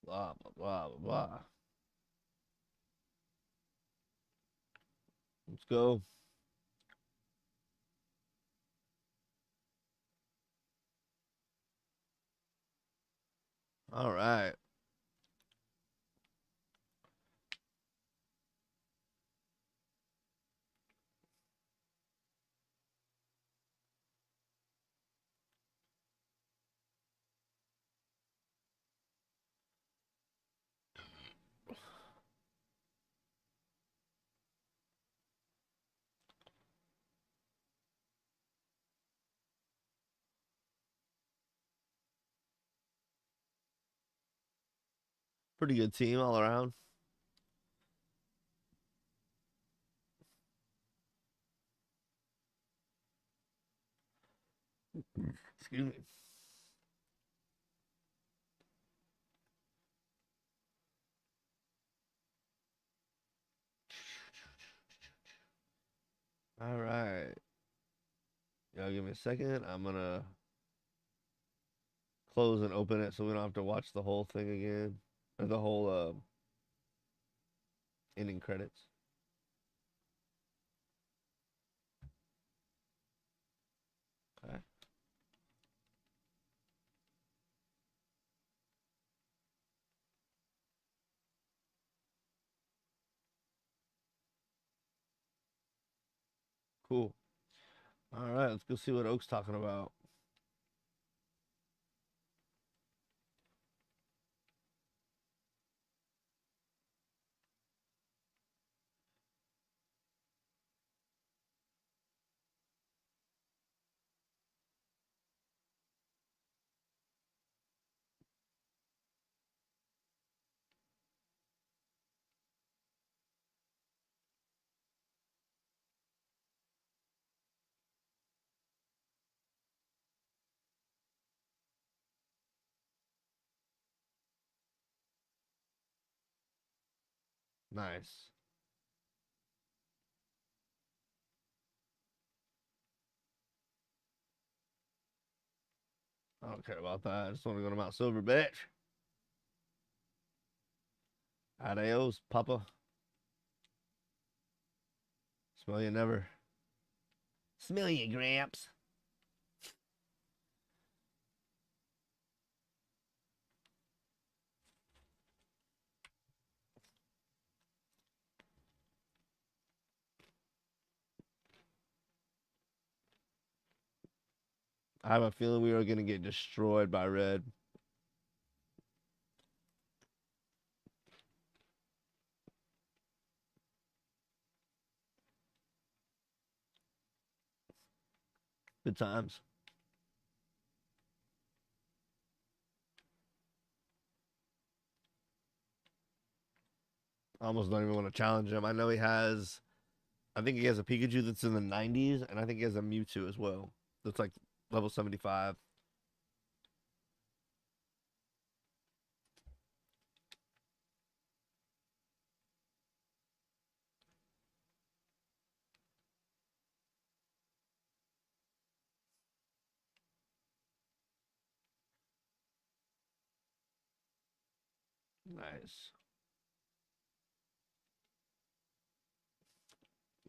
Blah, blah, blah, blah, blah. Let's go. All right. Pretty good team all around. Excuse me. All right. Y'all give me a second. I'm going to close and open it so we don't have to watch the whole thing again. Or the whole ending credits. Okay. Cool. All right. Let's go see what Oak's talking about. Nice. I don't care about that. I just want to go to Mount Silver, bitch. Adios, Papa. Smell you never. Smell you, Gramps. I have a feeling we are going to get destroyed by red. Good times. I almost don't even want to challenge him. I know he has. I think he has a Pikachu that's in the 90s, and I think he has a Mewtwo as well. That's like level 75. Nice.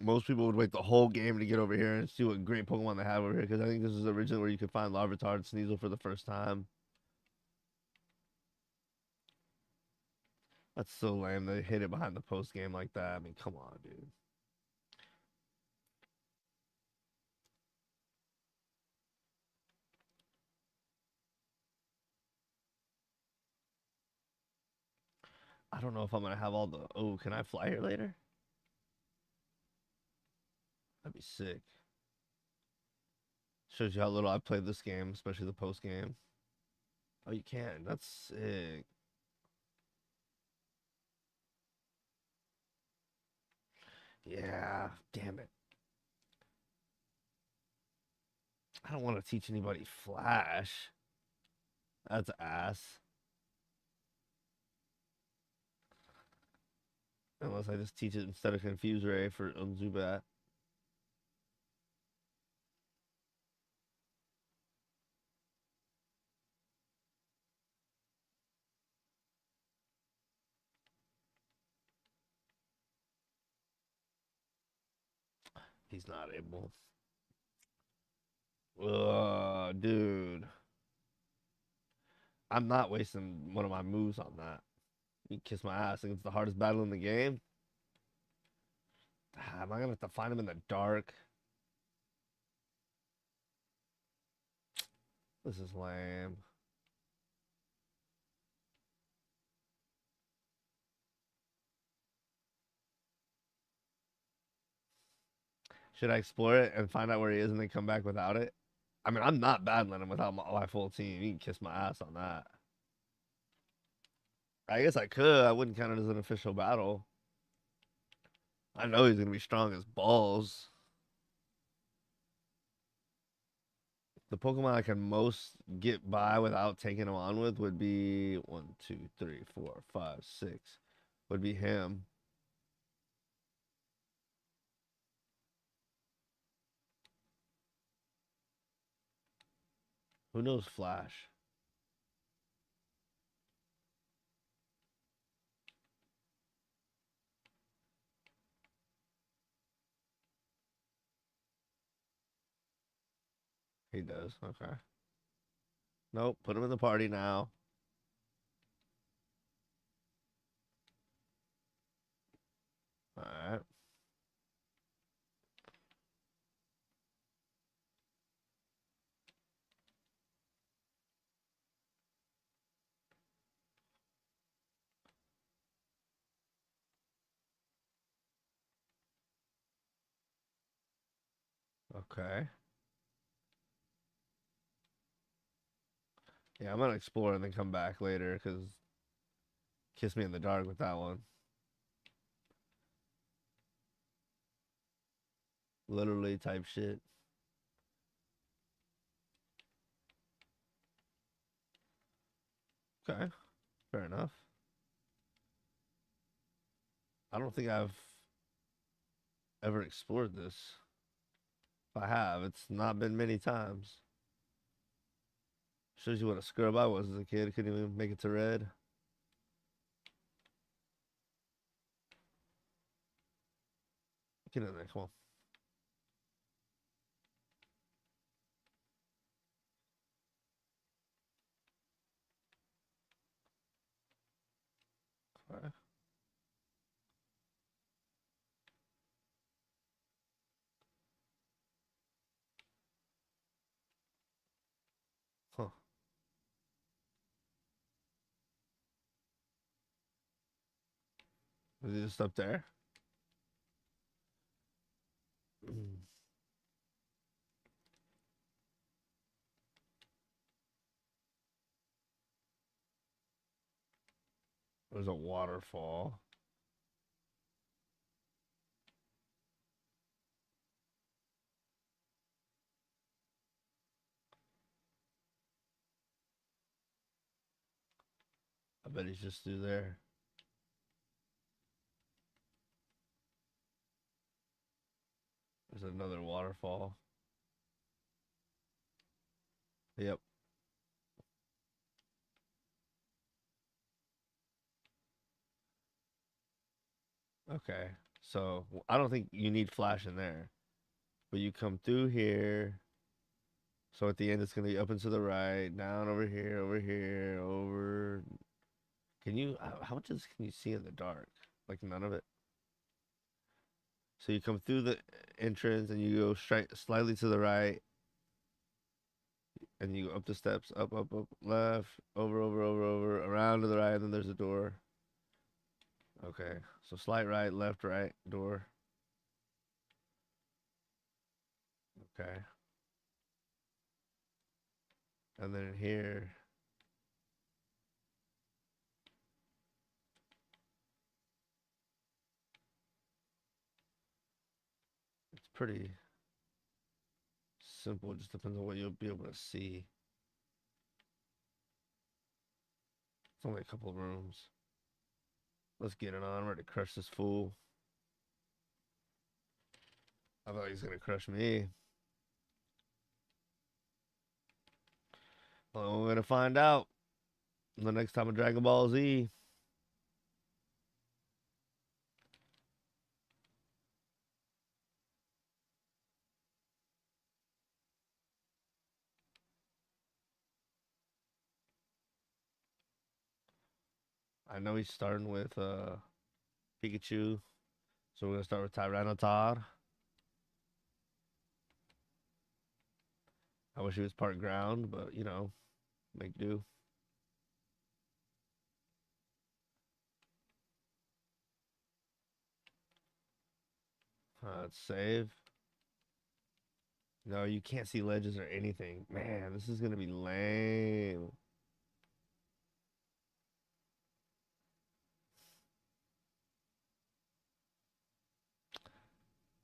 Most people would wait the whole game to get over here and see what great Pokemon they have over here because I think this is originally where you could find Larvitar and Sneasel for the first time. That's so lame. They hit it behind the post game like that. I mean, come on, dude. I don't know if I'm gonna have all the. Oh, can I fly here later? That'd be sick. Shows you how little I played this game, especially the post game. Oh, you can. That's sick. Yeah. Damn it. I don't want to teach anybody Flash. That's ass. Unless I just teach it instead of Confuse Ray for Zubat. He's not able. Ugh, dude. I'm not wasting one of my moves on that. You kiss my ass. I think it's the hardest battle in the game. Am I gonna have to find him in the dark? This is lame. Should I explore it and find out where he is and then come back without it? I mean, I'm not battling him without my full team. You can kiss my ass on that. I guess I could. I wouldn't count it as an official battle. I know he's gonna be strong as balls. The Pokemon I can most get by without taking him on with would be one, two, three, four, five, six. Would be him. Who knows Flash? He does. Okay. Nope. Put him in the party now. All right. Okay. Yeah, I'm gonna explore and then come back later because kiss me in the dark with that one. Literally type shit. Okay. Fair enough. I don't think I've ever explored this. If I have, it's not been many times. Shows you what a scrub I was as a kid. Couldn't even make it to red. Get in there. Come on. Okay. Huh. Is he just up there? There's a waterfall. bet he's just through there. There's another waterfall. Yep. Okay. So I don't think you need flash in there, but you come through here. So at the end, it's gonna be up and to the right, down over here, over here, over. Can you? How much of this can you see in the dark? Like none of it. So you come through the entrance and you go straight, slightly to the right, and you go up the steps, up, left, over, around to the right, and then there's a door. Okay. So slight right, left, right, door. Okay. And then here, it's pretty simple. It just depends on what you'll be able to see. It's only a couple of rooms. Let's get it on. I'm ready to crush this fool. I thought he was gonna crush me. Well, we're gonna find out the next time of Dragon Ball Z. I know he's starting with Pikachu, so we're gonna start with Tyranitar. I wish he was part ground, but you know, make do. Let's save. No, you can't see ledges or anything. Man, this is gonna be lame.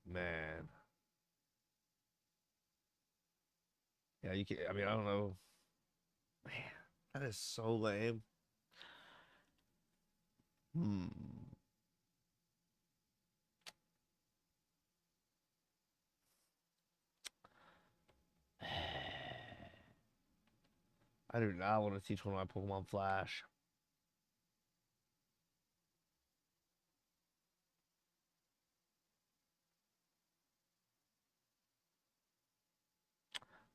Man. Yeah, you can. I mean, I don't know. Man, that is so lame. Hmm. I do not want to teach one of my Pokemon Flash.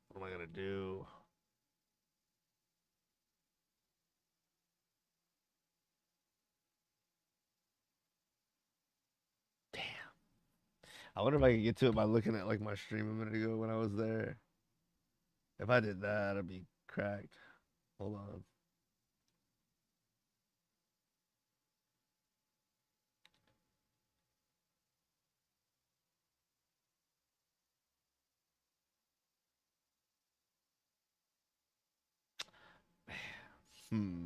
What am I gonna do? Damn. I wonder if I could get to it by looking at like my stream a minute ago when I was there. If I did that, I'd be cracked. Hold on. Hmm.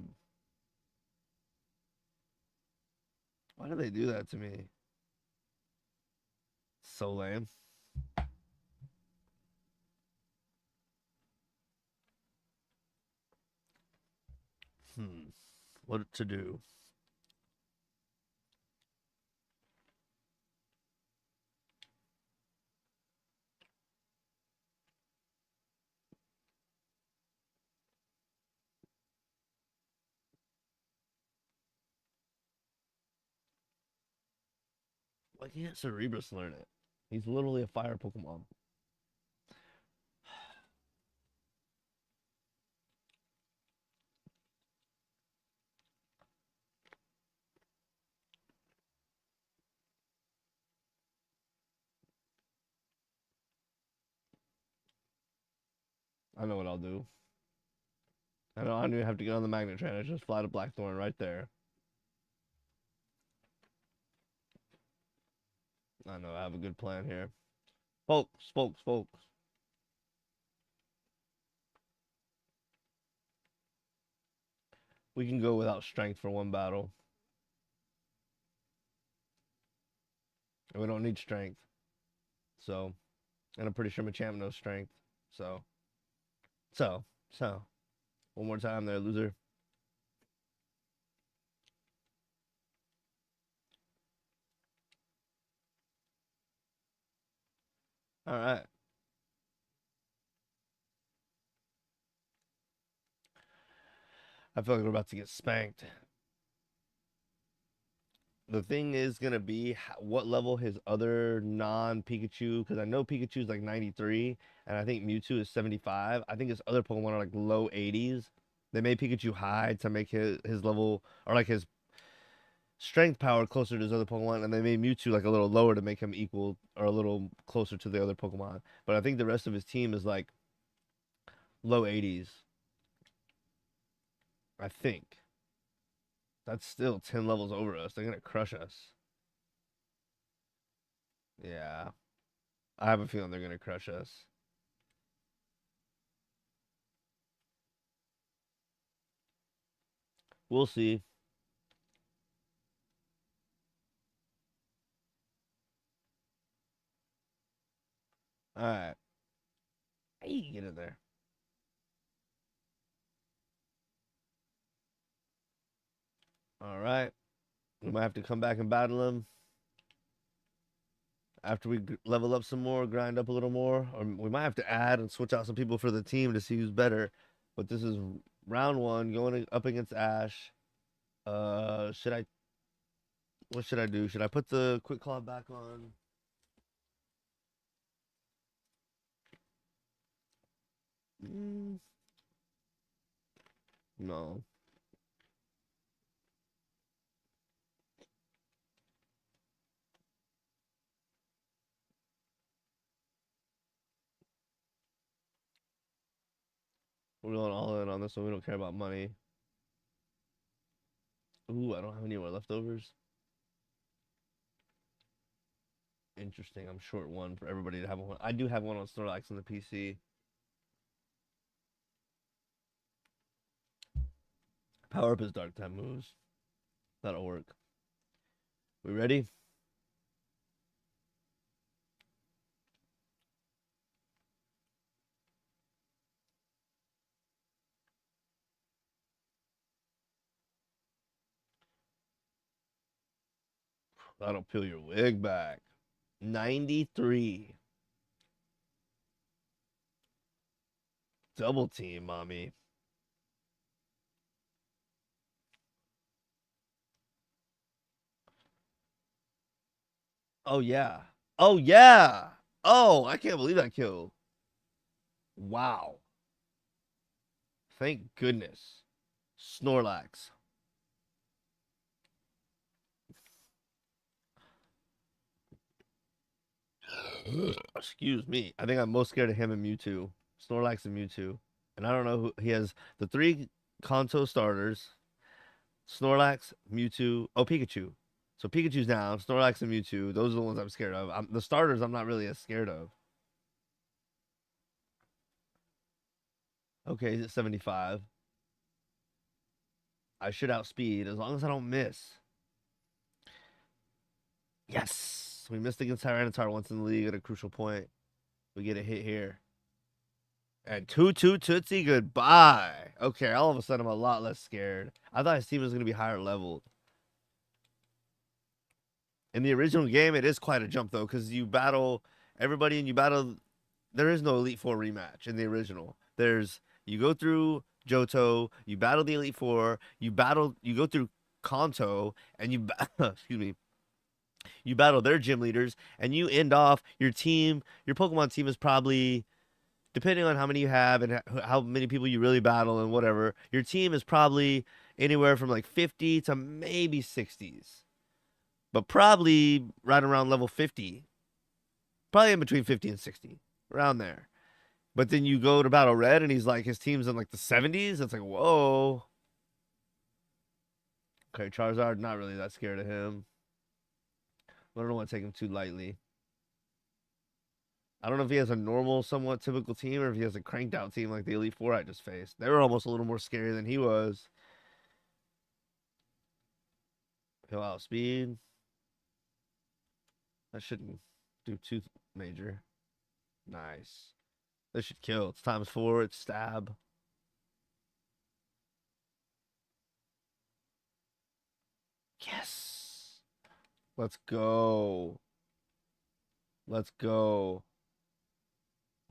Why did they do that to me? So lame. Hmm. What to do? Why can't Cerebrus learn it? He's literally a fire Pokemon. I know what I'll do. I know I don't even have to get on the magnet train. I just fly to Blackthorn right there. I know I have a good plan here. Folks. We can go without strength for one battle. And we don't need strength. So, and I'm pretty sure Machamp knows strength. So, so. One more time there, loser. All right. I feel like we're about to get spanked. The thing is gonna be what level his other non-Pikachu, because I know Pikachu's like 93, and I think Mewtwo is 75. I think his other Pokemon are like low 80s. They made Pikachu high to make his level or like his strength power closer to his other Pokemon, and they made Mewtwo like a little lower to make him equal or a little closer to the other Pokemon. But I think the rest of his team is like low 80s. I think that's still 10 levels over us. They're gonna crush us. Yeah, I have a feeling they're gonna crush us. We'll see. All right. Hey, get in there. All right. We might have to come back and battle him after we level up some more, grind up a little more, or we might have to add and switch out some people for the team to see who's better. But this is round one, going up against Ash. Should I? What should I do? Should I put the quick claw back on? Mm, no. We're going all in on this one. We don't care about money. Ooh, I don't have any more leftovers. Interesting. I'm short one for everybody to have one. I do have one on Snorlax on the PC. Power up his dark type moves. That'll work. We ready? That'll peel your wig back. 93. Double team, mommy. Oh, yeah. Oh, yeah. Oh, I can't believe that kill. Wow. Thank goodness. Snorlax. Excuse me. I think I'm most scared of him and Mewtwo. Snorlax and Mewtwo. And I don't know who he has the three Kanto starters. Snorlax, Mewtwo, oh Pikachu. So Pikachu's down. Snorlax and Mewtwo. Those are the ones I'm scared of. The starters I'm not really as scared of. Okay, he's at 75. I should outspeed as long as I don't miss. Yes, we missed against Tyranitar once in the league at a crucial point. We get a hit here. And 2-2 Tootsie, goodbye. Okay, all of a sudden I'm a lot less scared. I thought his team was going to be higher leveled. In the original game, it is quite a jump, though, because you battle everybody and you battle. There is no Elite Four rematch in the original. You go through Johto, you battle the Elite Four, you go through Kanto, and excuse me, you battle their gym leaders, and you end off your team. Your Pokemon team is probably, depending on how many you have and how many people you really battle and whatever, your team is probably anywhere from like 50 to maybe 60s, but probably right around level 50, probably in between 50 and 60, around there. But then you go to Battle Red and he's like, his team's in like the 70s. It's like, whoa. Okay, Charizard, not really that scared of him. I don't want to take him too lightly. I don't know if he has a normal, somewhat typical team or if he has a cranked out team like the Elite Four I just faced. They were almost a little more scary than he was. He'll outspeed. That shouldn't do too major. Nice. This should kill. It's times four. It's stab. Yes. Let's go. Let's go.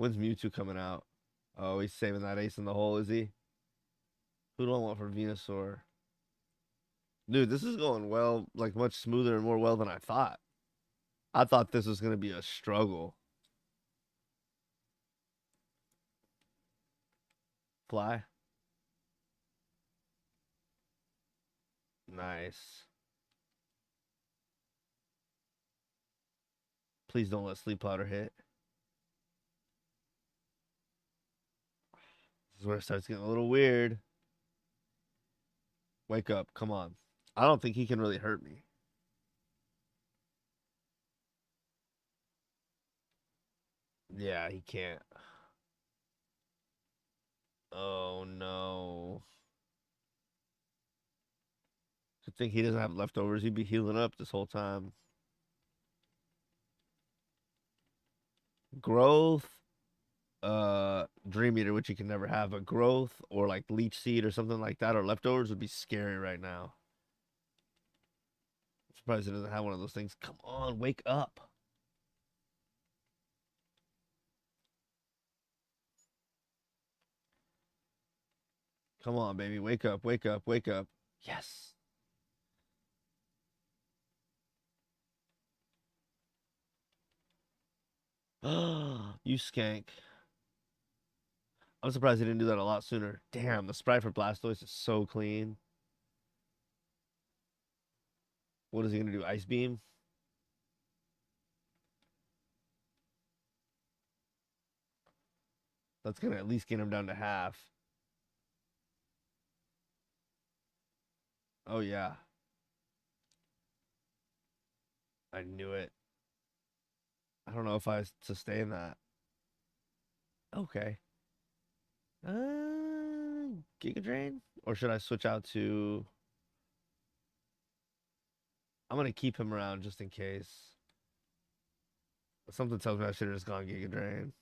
When's Mewtwo coming out? Oh, he's saving that ace in the hole, is he? Who do I want for Venusaur? Dude, this is going well, like much smoother and more well than I thought. I thought this was gonna be a struggle. Fly. Nice. Please don't let Sleep Powder hit. This is where it starts getting a little weird. Wake up. Come on. I don't think he can really hurt me. Yeah, he can't. Oh no. I think he doesn't have leftovers. He'd be healing up this whole time. Growth, Dream Eater, which he can never have, but growth or like Leech Seed or something like that, or leftovers would be scary right now. I'm surprised he doesn't have one of those things. Come on, wake up. Come on, baby. Wake up, wake up, wake up. Yes. You skank. I'm surprised he didn't do that a lot sooner. Damn, the sprite for Blastoise is so clean. What is he gonna do? Ice Beam? That's gonna at least get him down to half. Oh yeah. I knew it. I don't know if I sustain that. Okay. Giga Drain? Or should I switch out to I'm gonna keep him around just in case. Something tells me I should have just gone Giga Drain.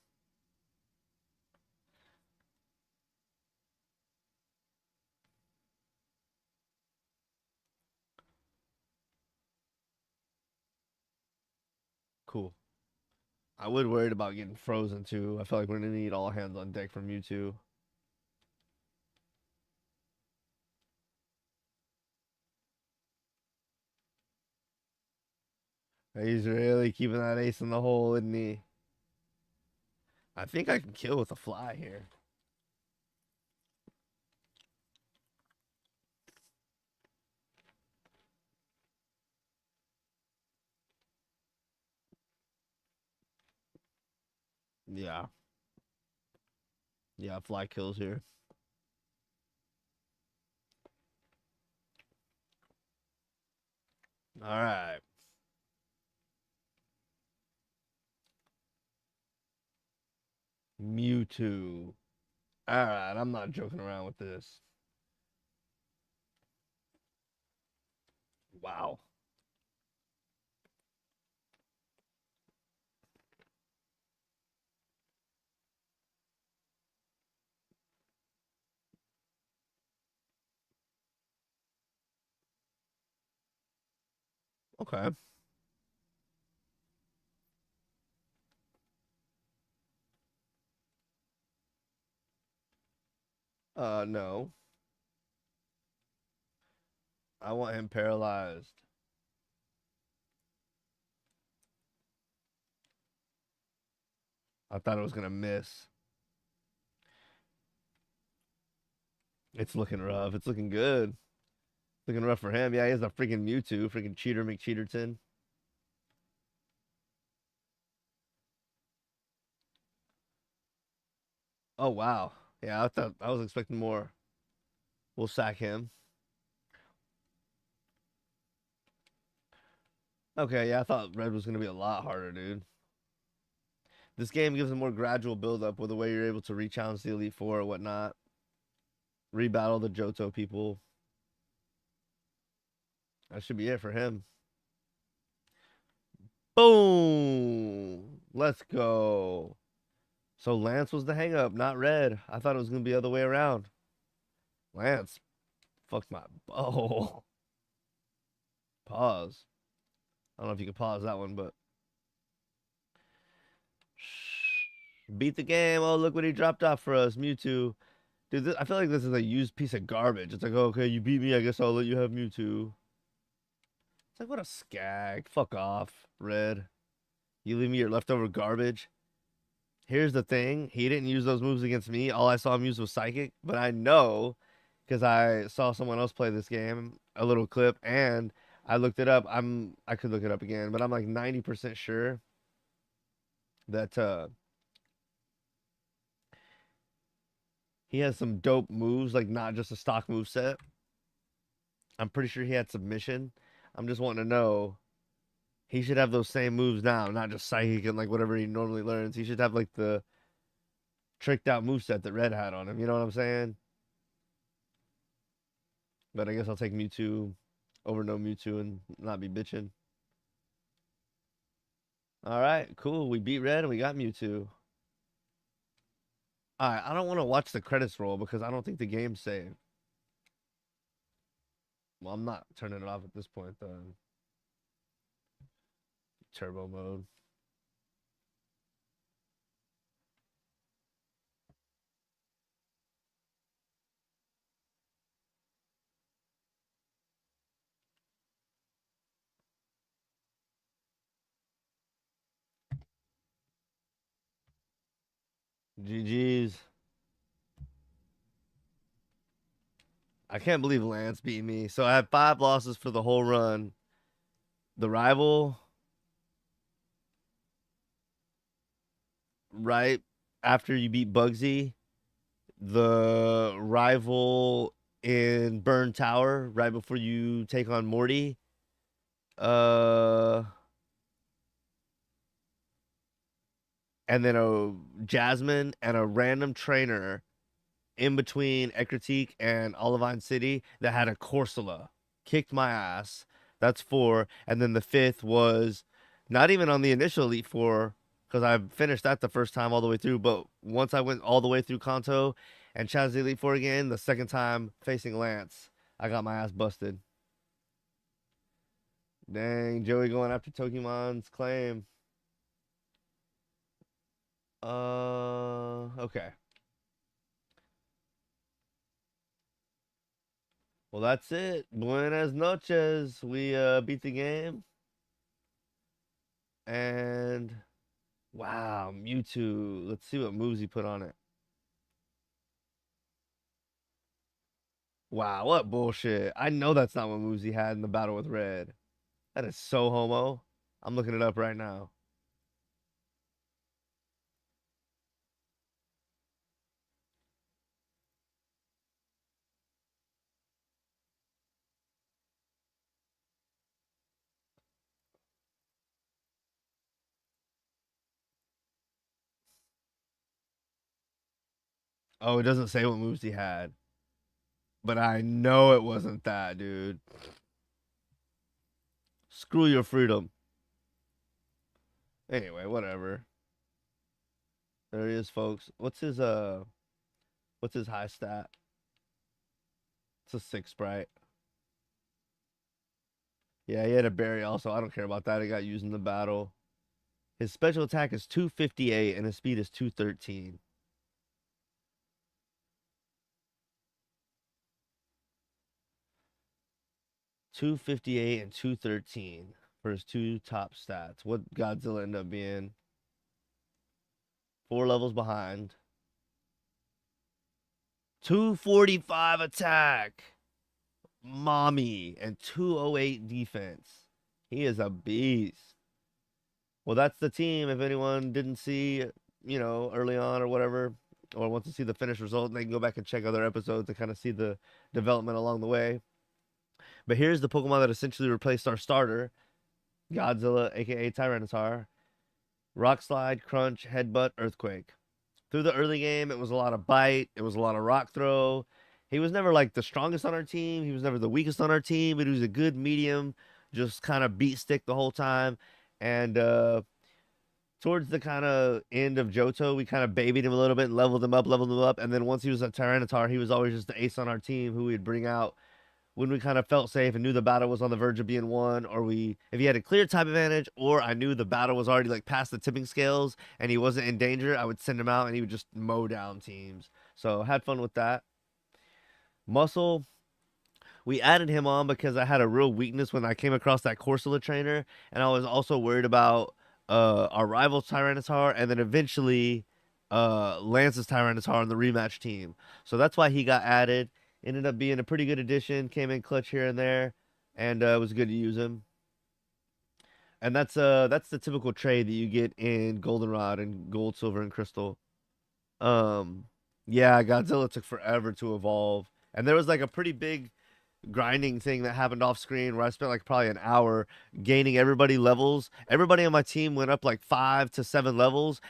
Cool. I would worried about getting frozen too. I feel like we're gonna need all hands on deck from Mewtwo. He's really keeping that ace in the hole, isn't he? I think I can kill with a fly here. Yeah. Yeah, fly kills here. All right. Mewtwo. All right, I'm not joking around with this. Wow. Okay. No. I want him paralyzed. I thought it was gonna miss. It's looking rough. It's looking good. Looking rough for him. Yeah, he has a freaking Mewtwo, freaking cheater McCheaterton. Oh wow. Yeah, I thought I was expecting more. We'll sack him. Okay, yeah, I thought red was gonna be a lot harder, dude. This game gives a more gradual build up with the way you're able to re-challenge the Elite Four or whatnot. Rebattle the Johto people. That should be it for him. Boom! Let's go. So Lance was the hang up, not red. I thought it was gonna be the other way around. Lance fucked my bow. Pause. I don't know if you can pause that one, but Beat the game. Oh, look what he dropped off for us, Mewtwo. Dude, I feel like this is a used piece of garbage. It's like, oh, okay, you beat me. I guess I'll let you have Mewtwo. It's like, what a skag. Fuck off, Red. You leave me your leftover garbage. Here's the thing. He didn't use those moves against me. All I saw him use was Psychic. But I know because I saw someone else play this game, a little clip, and I looked it up. I could look it up again, but I'm like 90% sure that he has some dope moves, like not just a stock move set. I'm pretty sure he had submission. I'm just wanting to know he should have those same moves now, not just psychic and like whatever he normally learns. He should have like the tricked out move set that Red had on him. You know what I'm saying? But I guess I'll take Mewtwo over no Mewtwo and not be bitching. All right, cool. We beat Red and we got Mewtwo. All right, I don't want to watch the credits roll because I don't think the game's saved. Well, I'm not turning it off at this point though. Turbo mode. GG's. I can't believe Lance beat me. So I had 5 losses for the whole run. The rival, right after you beat Bugsy, the rival in Burn Tower, right before you take on Morty. Uh, and then a Jasmine and a random trainer in between Ekritik and Olivine City that had a Corsola. Kicked my ass. That's 4. And then the 5th was not even on the initial Elite Four because I finished that the first time all the way through. But once I went all the way through Kanto and challenged the Elite Four again, the second time facing Lance, I got my ass busted. Dang, Joey going after Togemon's claim. Okay. Well, that's it. Buenas noches. We beat the game. And wow, Mewtwo. Let's see what moves he put on it. Wow, what bullshit. I know that's not what moves he had in the battle with Red. That is so homo. I'm looking it up right now. Oh, it doesn't say what moves he had. But I know it wasn't that, dude. Screw your freedom. Anyway, whatever. There he is, folks. What's his high stat? It's a 6 sprite. Yeah, he had a berry also. I don't care about that. It got used in the battle. His special attack is 258 and his speed is 213. Two 58 and 213 for his 2 top stats. What Godzilla end up being? 4 levels behind. 245 attack. Mommy and 208 defense. He is a beast. Well, that's the team. If anyone didn't see, early on or whatever, or wants to see the finished result, they can go back and check other episodes to kind of see the development along the way. But here's the Pokemon that essentially replaced our starter, Godzilla, aka Tyranitar. Rock Slide, Crunch, Headbutt, Earthquake. Through the early game, it was a lot of bite. It was a lot of rock throw. He was never like the strongest on our team. He was never the weakest on our team, but he was a good medium, just kind of beat stick the whole time. And towards the kind of end of Johto, we kind of babied him a little bit and leveled him up. And then once he was a Tyranitar, he was always just the ace on our team who we'd bring out when we kind of felt safe and knew the battle was on the verge of being won, or if he had a clear type advantage, or I knew the battle was already like past the tipping scales and he wasn't in danger, I would send him out and he would just mow down teams. So had fun with that. Muscle, we added him on because I had a real weakness when I came across that Corsola trainer, and I was also worried about our rival's Tyranitar, and then eventually Lance's Tyranitar on the rematch team. So that's why he got added. Ended up being a pretty good addition. Came in clutch here and there, and it was good to use him. And that's the typical trade that you get in Goldenrod and Gold, Silver, and Crystal. Um, yeah, Godzilla took forever to evolve, and there was like a pretty big grinding thing that happened off screen where I spent like probably an hour gaining everybody levels. Everybody on my team went up like 5 to 7 levels,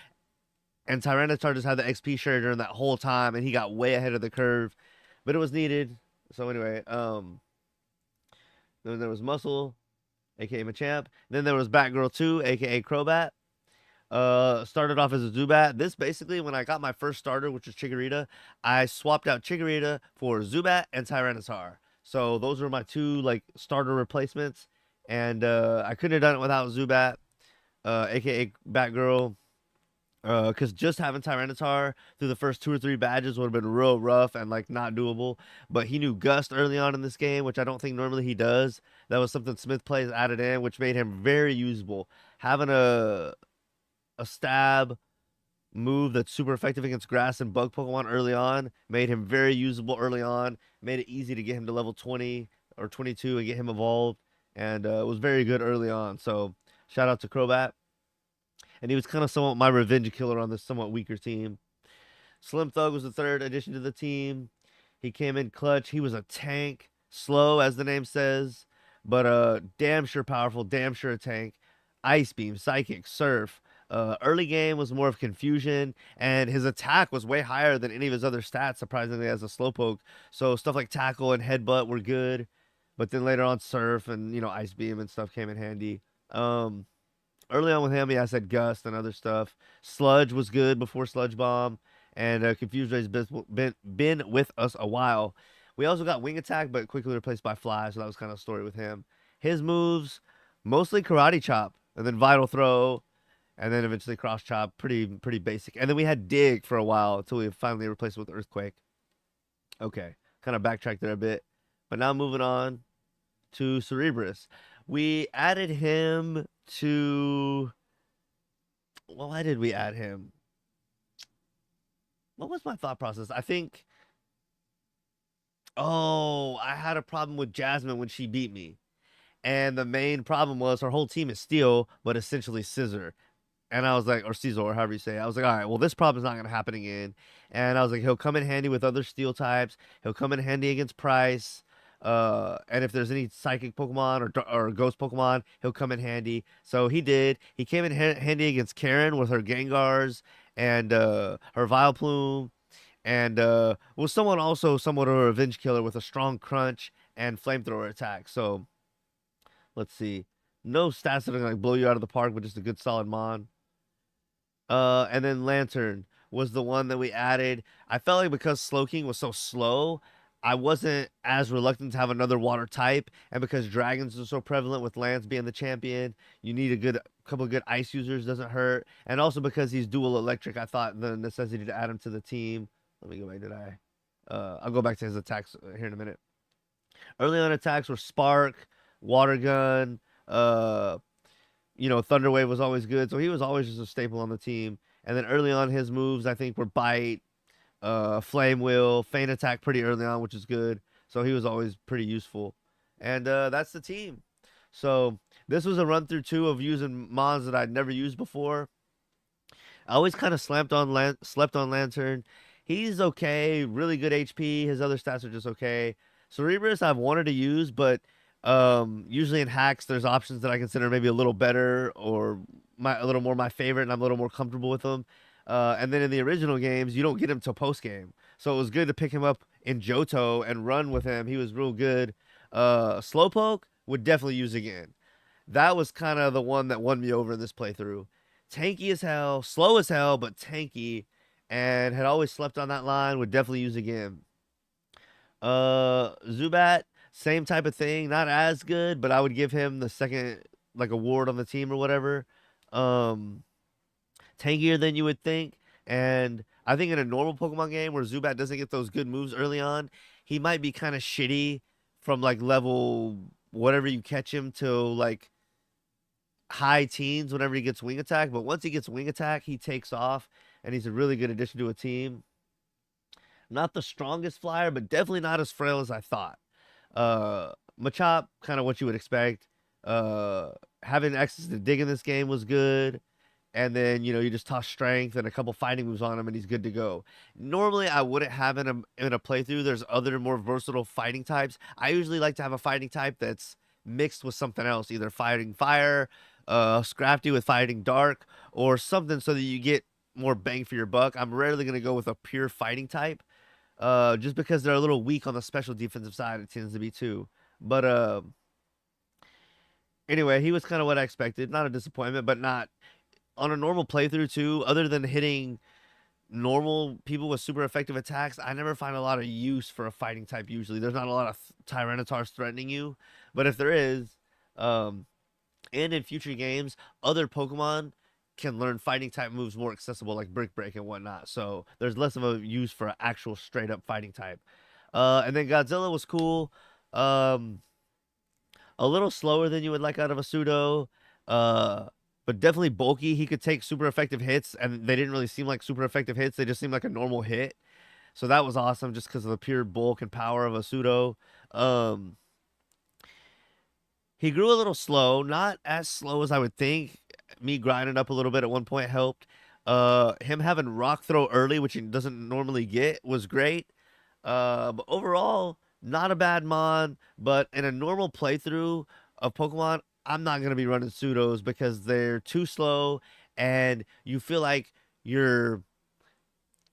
and Tyranitar just had the XP share during that whole time, and he got way ahead of the curve, but it was needed. So anyway, then there was Muscle, aka Machamp. Then there was Batgirl 2, aka Crobat. Started off as a Zubat. This basically, when I got my first starter, which was Chikorita, I swapped out Chikorita for Zubat and Tyranitar. So those were my two like starter replacements, and I couldn't have done it without Zubat, aka Batgirl. Because just having Tyranitar through the first 2 or 3 badges would have been real rough and like not doable. But he knew Gust early on in this game, which I don't think normally he does. That was something Smith plays added in, which made him very usable. Having a stab move that's super effective against grass and bug Pokemon early on made him very usable early on. Made it easy to get him to level 20 or 22 and get him evolved, and it was very good early on. So shout out to Crobat, and he was kind of somewhat my revenge killer on this somewhat weaker team. Slim Thug was the third addition to the team. He came in clutch. He was a tank, slow as the name says, but damn sure powerful, damn sure a tank. Ice Beam, Psychic, Surf. Early game was more of confusion, and his attack was way higher than any of his other stats, surprisingly, as a Slowpoke. So stuff like Tackle and Headbutt were good, but then later on, Surf and Ice Beam and stuff came in handy. Um, Early on with him, yeah, I said Gust and other stuff. Sludge was good before Sludge Bomb, and Confused Ray's been with us a while. We also got Wing Attack, but quickly replaced by Fly, so that was kind of a story with him. His moves, mostly Karate Chop, and then Vital Throw, and then eventually Cross Chop. Pretty basic. And then we had Dig for a while until we finally replaced it with Earthquake. Okay, kind of backtracked there a bit. But now moving on to Cerebrus. We added him to. Well, why did we add him? What was my thought process? I think. Oh, I had a problem with Jasmine when she beat me. And the main problem was her whole team is Steel, but essentially Scissor. And I was like, or Caesar, or however you say it. I was like, all right, well, this problem's not going to happen again. And I was like, he'll come in handy with other steel types. He'll come in handy against Price. And if there's any psychic Pokemon or ghost Pokemon, he'll come in handy. So he did. He came in handy against Karen with her Gengars and her Vileplume. And was someone also somewhat of a revenge killer with a strong crunch and flamethrower attack. So let's see. No stats that are going to blow you out of the park, but just a good solid mon. And then Lantern was the one that we added. I felt like because Slowking was so slow, I wasn't as reluctant to have another water type. And because dragons are so prevalent with Lance being the champion, you need a good couple of good ice users, doesn't hurt. And also because he's dual electric, I thought the necessity to add him to the team. Let me go back. Did I? I'll go back to his attacks here in a minute. Early on attacks were Spark, Water Gun, Thunder Wave was always good, so he was always just a staple on the team. And then early on, his moves I think were Bite, Flame Wheel, Feint Attack pretty early on, which is good. So he was always pretty useful. And that's the team. So this was a run through too of using mons that I'd never used before. I always kind of slept on Lantern. He's okay, really good HP. His other stats are just okay. Cerebrus I've wanted to use, but usually in hacks there's options that I consider maybe a little better or a little more my favorite, and I'm a little more comfortable with them. And then in the original games, you don't get him till post game, so it was good to pick him up in Johto and run with him. He was real good. Slowpoke would definitely use again. That was kind of the one that won me over in this playthrough. Tanky as hell, slow as hell, but tanky, and had always slept on that line. Would definitely use again. Zubat, same type of thing, not as good, but I would give him the second like award on the team or whatever. Um, Tankier than you would think. And I think in a normal Pokemon game where Zubat doesn't get those good moves early on, he might be kind of shitty from like level whatever you catch him to like high teens whenever he gets wing attack. But once he gets wing attack, he takes off and he's a really good addition to a team. Not the strongest flyer, but definitely not as frail as I thought. Uh, Machop, kind of what you would expect. Uh, Having access to dig in this game was good. And then, you just toss strength and a couple fighting moves on him and he's good to go. Normally, I wouldn't have in a playthrough. There's other more versatile fighting types. I usually like to have a fighting type that's mixed with something else, either fighting fire, Scrafty with fighting dark, or something so that you get more bang for your buck. I'm rarely going to go with a pure fighting type just because they're a little weak on the special defensive side. It tends to be too. But anyway, he was kind of what I expected. Not a disappointment, but not on a normal playthrough too. Other than hitting normal people with super effective attacks, I never find a lot of use for a fighting type. Usually, there's not a lot of Tyrannotars threatening you, but if there is, um, and in future games, other Pokemon can learn fighting type moves more accessible, like Brick Break and whatnot. So there's less of a use for an actual straight up fighting type. And then Godzilla was cool. Um, a little slower than you would like out of a pseudo. Uh, but definitely bulky. He could take super effective hits, and they didn't really seem like super effective hits. They just seemed like a normal hit. So that was awesome just because of the pure bulk and power of a pseudo. Um, he grew a little slow, not as slow as I would think. Me grinding up a little bit at one point helped. Him having rock throw early, which he doesn't normally get, was great. But overall, not a bad mon. But in a normal playthrough of Pokemon, I'm not gonna be running pseudos because they're too slow, and you're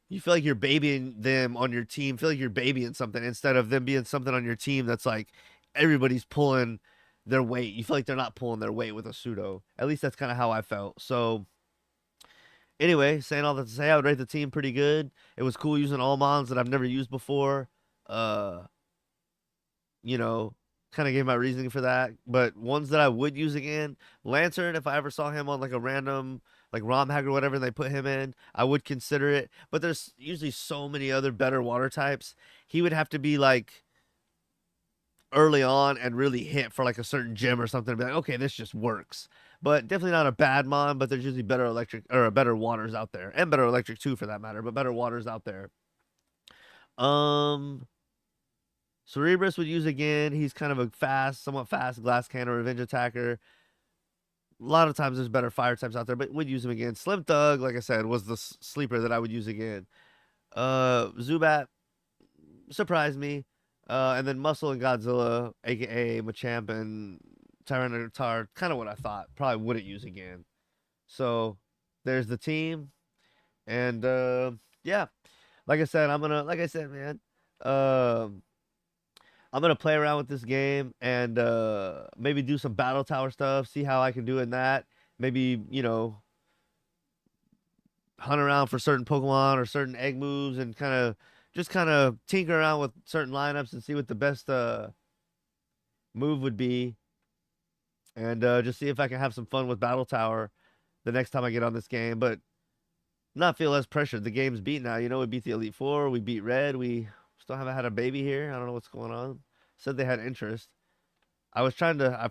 you feel like you're babying them on your team. Feel like you're babying something instead of them being something on your team that's like everybody's pulling their weight. You feel like they're not pulling their weight with a pseudo. At least that's kind of how I felt. So anyway, saying all that to say, I would rate the team pretty good. It was cool using all mons that I've never used before. Uh, you know, kind of gave my reasoning for that. But ones that I would use again, Lantern, if I ever saw him on like a random like ROM hack or whatever, and they put him in, I would consider it. But there's usually so many other better water types. He would have to be like early on and really hit for like a certain gym or something to be like, okay, this just works. But definitely not a bad mon, but there's usually better electric or better waters out there. And better electric too for that matter, but better waters out there. Um Cerebrus would use again. He's kind of a somewhat fast glass cannon revenge attacker. A lot of times there's better fire types out there, but would use him again. Slim Thug, like I said, was the sleeper that I would use again. Zubat surprised me. And then Muscle and Godzilla, aka Machamp and Tyranitar, kind of what I thought. Probably wouldn't use again. So there's the team. And yeah. Like I said, man. Um I'm gonna play around with this game and maybe do some battle tower stuff, see how I can do in that. Maybe, hunt around for certain Pokemon or certain egg moves and kind of tinker around with certain lineups and see what the best move would be. And just see if I can have some fun with Battle Tower the next time I get on this game. But not feel less pressured. The game's beat now. We beat the Elite Four, we beat Red, we still haven't had a baby here. I don't know what's going on. Said they had interest. I've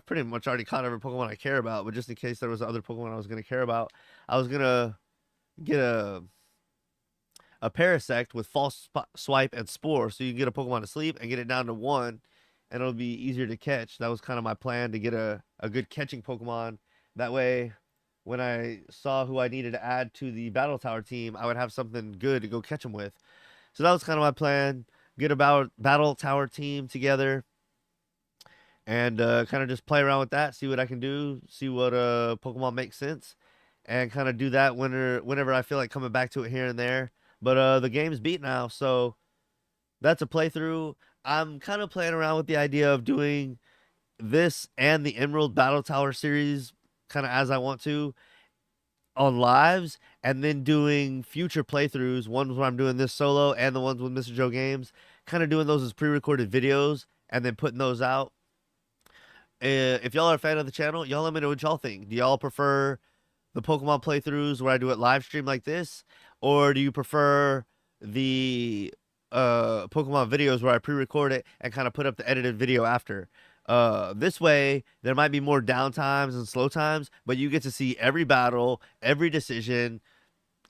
pretty much already caught every Pokemon I care about, but just in case there was other Pokemon I was going to care about, I was going to get a Parasect with False Swipe and Spore, so you can get a Pokemon to sleep and get it down to one, and it'll be easier to catch. That was kind of my plan to get a good catching Pokemon. That way, when I saw who I needed to add to the Battle Tower team, I would have something good to go catch them with. So that was kind of my plan. Get a Battle Tower team together and kind of just play around with that, see what I can do, see what Pokemon makes sense, and kind of do that whenever I feel like coming back to it here and there. But the game's beat now, so that's a playthrough. I'm kind of playing around with the idea of doing this and the Emerald Battle Tower series kind of as I want to on lives, and then doing future playthroughs, ones where I'm doing this solo and the ones with Mr. Joe Games, kind of doing those as pre-recorded videos and then putting those out. If y'all are a fan of the channel, y'all let me know what y'all think. Do y'all prefer the Pokemon playthroughs where I do it live stream like this, or do you prefer the Pokemon videos where I pre-record it and kind of put up the edited video after? This way, there might be more downtimes and slow times, but you get to see every battle, every decision,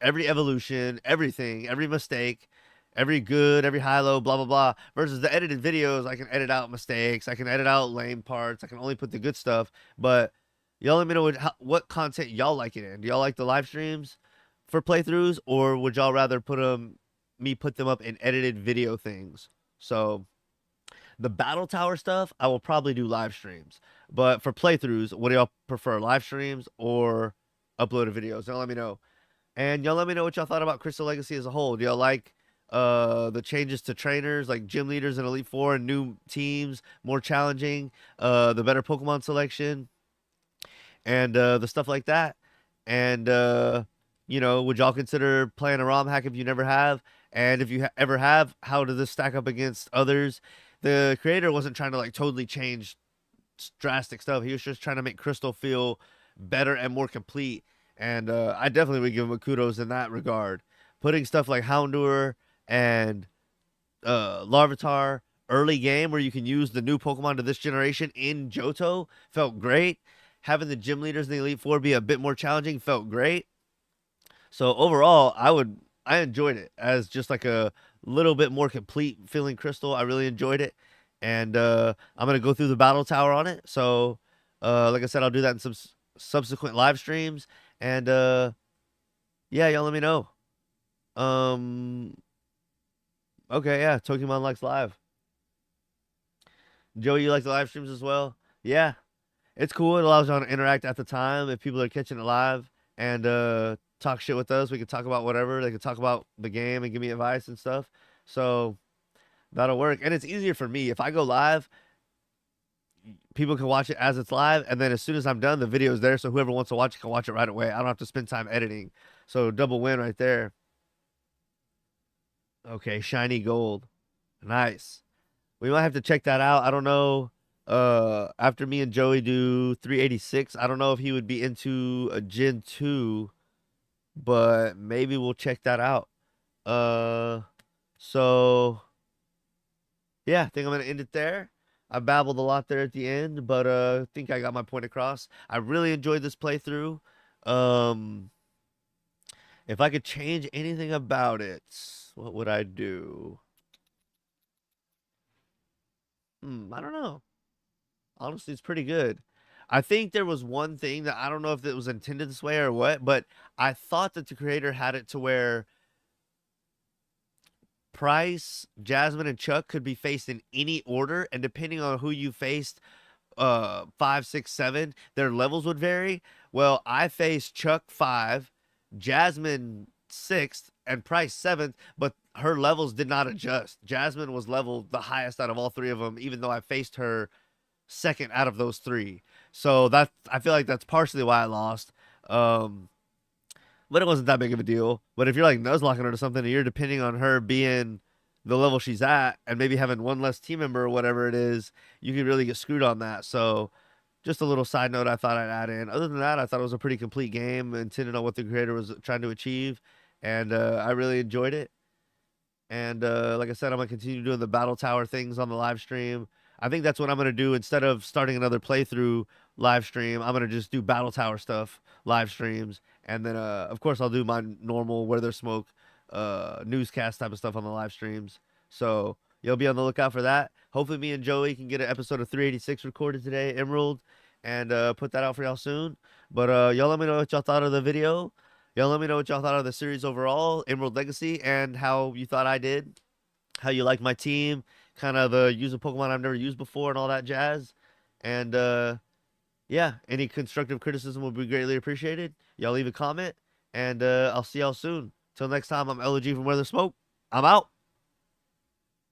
every evolution, everything, every mistake, every good, every high low, blah blah blah. Versus the edited videos, I can edit out mistakes, I can edit out lame parts, I can only put the good stuff. But y'all let me know what content y'all like it in. Do y'all like the live streams for playthroughs, or would y'all rather put them up in edited video things? So the battle tower stuff, I will probably do live streams. But for playthroughs, what do y'all prefer, live streams or uploaded videos? Y'all let me know. And y'all let me know what y'all thought about Crystal Legacy as a whole. Do y'all like the changes to trainers like gym leaders in Elite Four and new teams, more challenging, the better Pokemon selection, and the stuff like that? And would y'all consider playing a ROM hack if you never have? And if you ever have, how does this stack up against others? The creator wasn't trying to like totally change drastic stuff. He was just trying to make Crystal feel better and more complete. And I definitely would give him a kudos in that regard. Putting stuff like Houndour and Larvitar early game where you can use the new Pokemon to this generation in Johto felt great. Having the gym leaders in the Elite Four be a bit more challenging felt great. So overall, I enjoyed it as just like a little bit more complete feeling Crystal. I really enjoyed it, and I'm gonna go through the battle tower on it. So, like I said, I'll do that in some subsequent live streams, and yeah, y'all let me know. Um, okay, yeah, Pokemon likes live. Joey, you like the live streams as well? Yeah, it's cool. It allows y'all to interact at the time if people are catching it live and talk shit with us. We can talk about whatever. They can talk about the game and give me advice and stuff. So that'll work. And it's easier for me. If I go live, people can watch it as it's live. And then as soon as I'm done, the video is there. So whoever wants to watch it can watch it right away. I don't have to spend time editing. So double win right there. Okay, shiny gold. Nice. We might have to check that out. I don't know. After me and Joey do 386, I don't know if he would be into a Gen 2, but maybe we'll check that out. Uh, so yeah, I think I'm gonna end it there. I babbled a lot there at the end, but I think I got my point across. I really enjoyed this playthrough. Um, if I could change anything about it, what would I do? I don't know. Honestly, it's pretty good. I think there was one thing that I don't know if it was intended this way or what, but I thought that the creator had it to where Price, Jasmine, and Chuck could be faced in any order, and depending on who you faced, 5, 6, 7, their levels would vary. Well, I faced Chuck 5, Jasmine 6th, and Price 7th, but her levels did not adjust. Jasmine was leveled the highest out of all three of them, even though I faced her second out of those three. So that I feel like that's partially why I lost. Um, but it wasn't that big of a deal. But if you're like nuzlocking her to something and you're depending on her being the level she's at and maybe having one less team member or whatever it is, you could really get screwed on that. So just a little side note I thought I'd add in. Other than that, I thought it was a pretty complete game intended on what the creator was trying to achieve. And I really enjoyed it. And like I said, I'm gonna continue doing the battle tower things on the live stream. I think that's what I'm gonna do instead of starting another playthrough live stream. I'm gonna just do battle tower stuff live streams, and then of course I'll do my normal where there's smoke newscast type of stuff on the live streams. So you'll be on the lookout for that. Hopefully, me and Joey can get an episode of 386 recorded today, Emerald, and put that out for y'all soon. But y'all let me know what y'all thought of the video. Y'all let me know what y'all thought of the series overall, Emerald Legacy, and how you thought I did, how you like my team, kind of use a Pokemon I've never used before and all that jazz. And yeah, any constructive criticism would be greatly appreciated. Y'all leave a comment, and I'll see y'all soon. Till next time, I'm LG from Where There's Smoke. I'm out.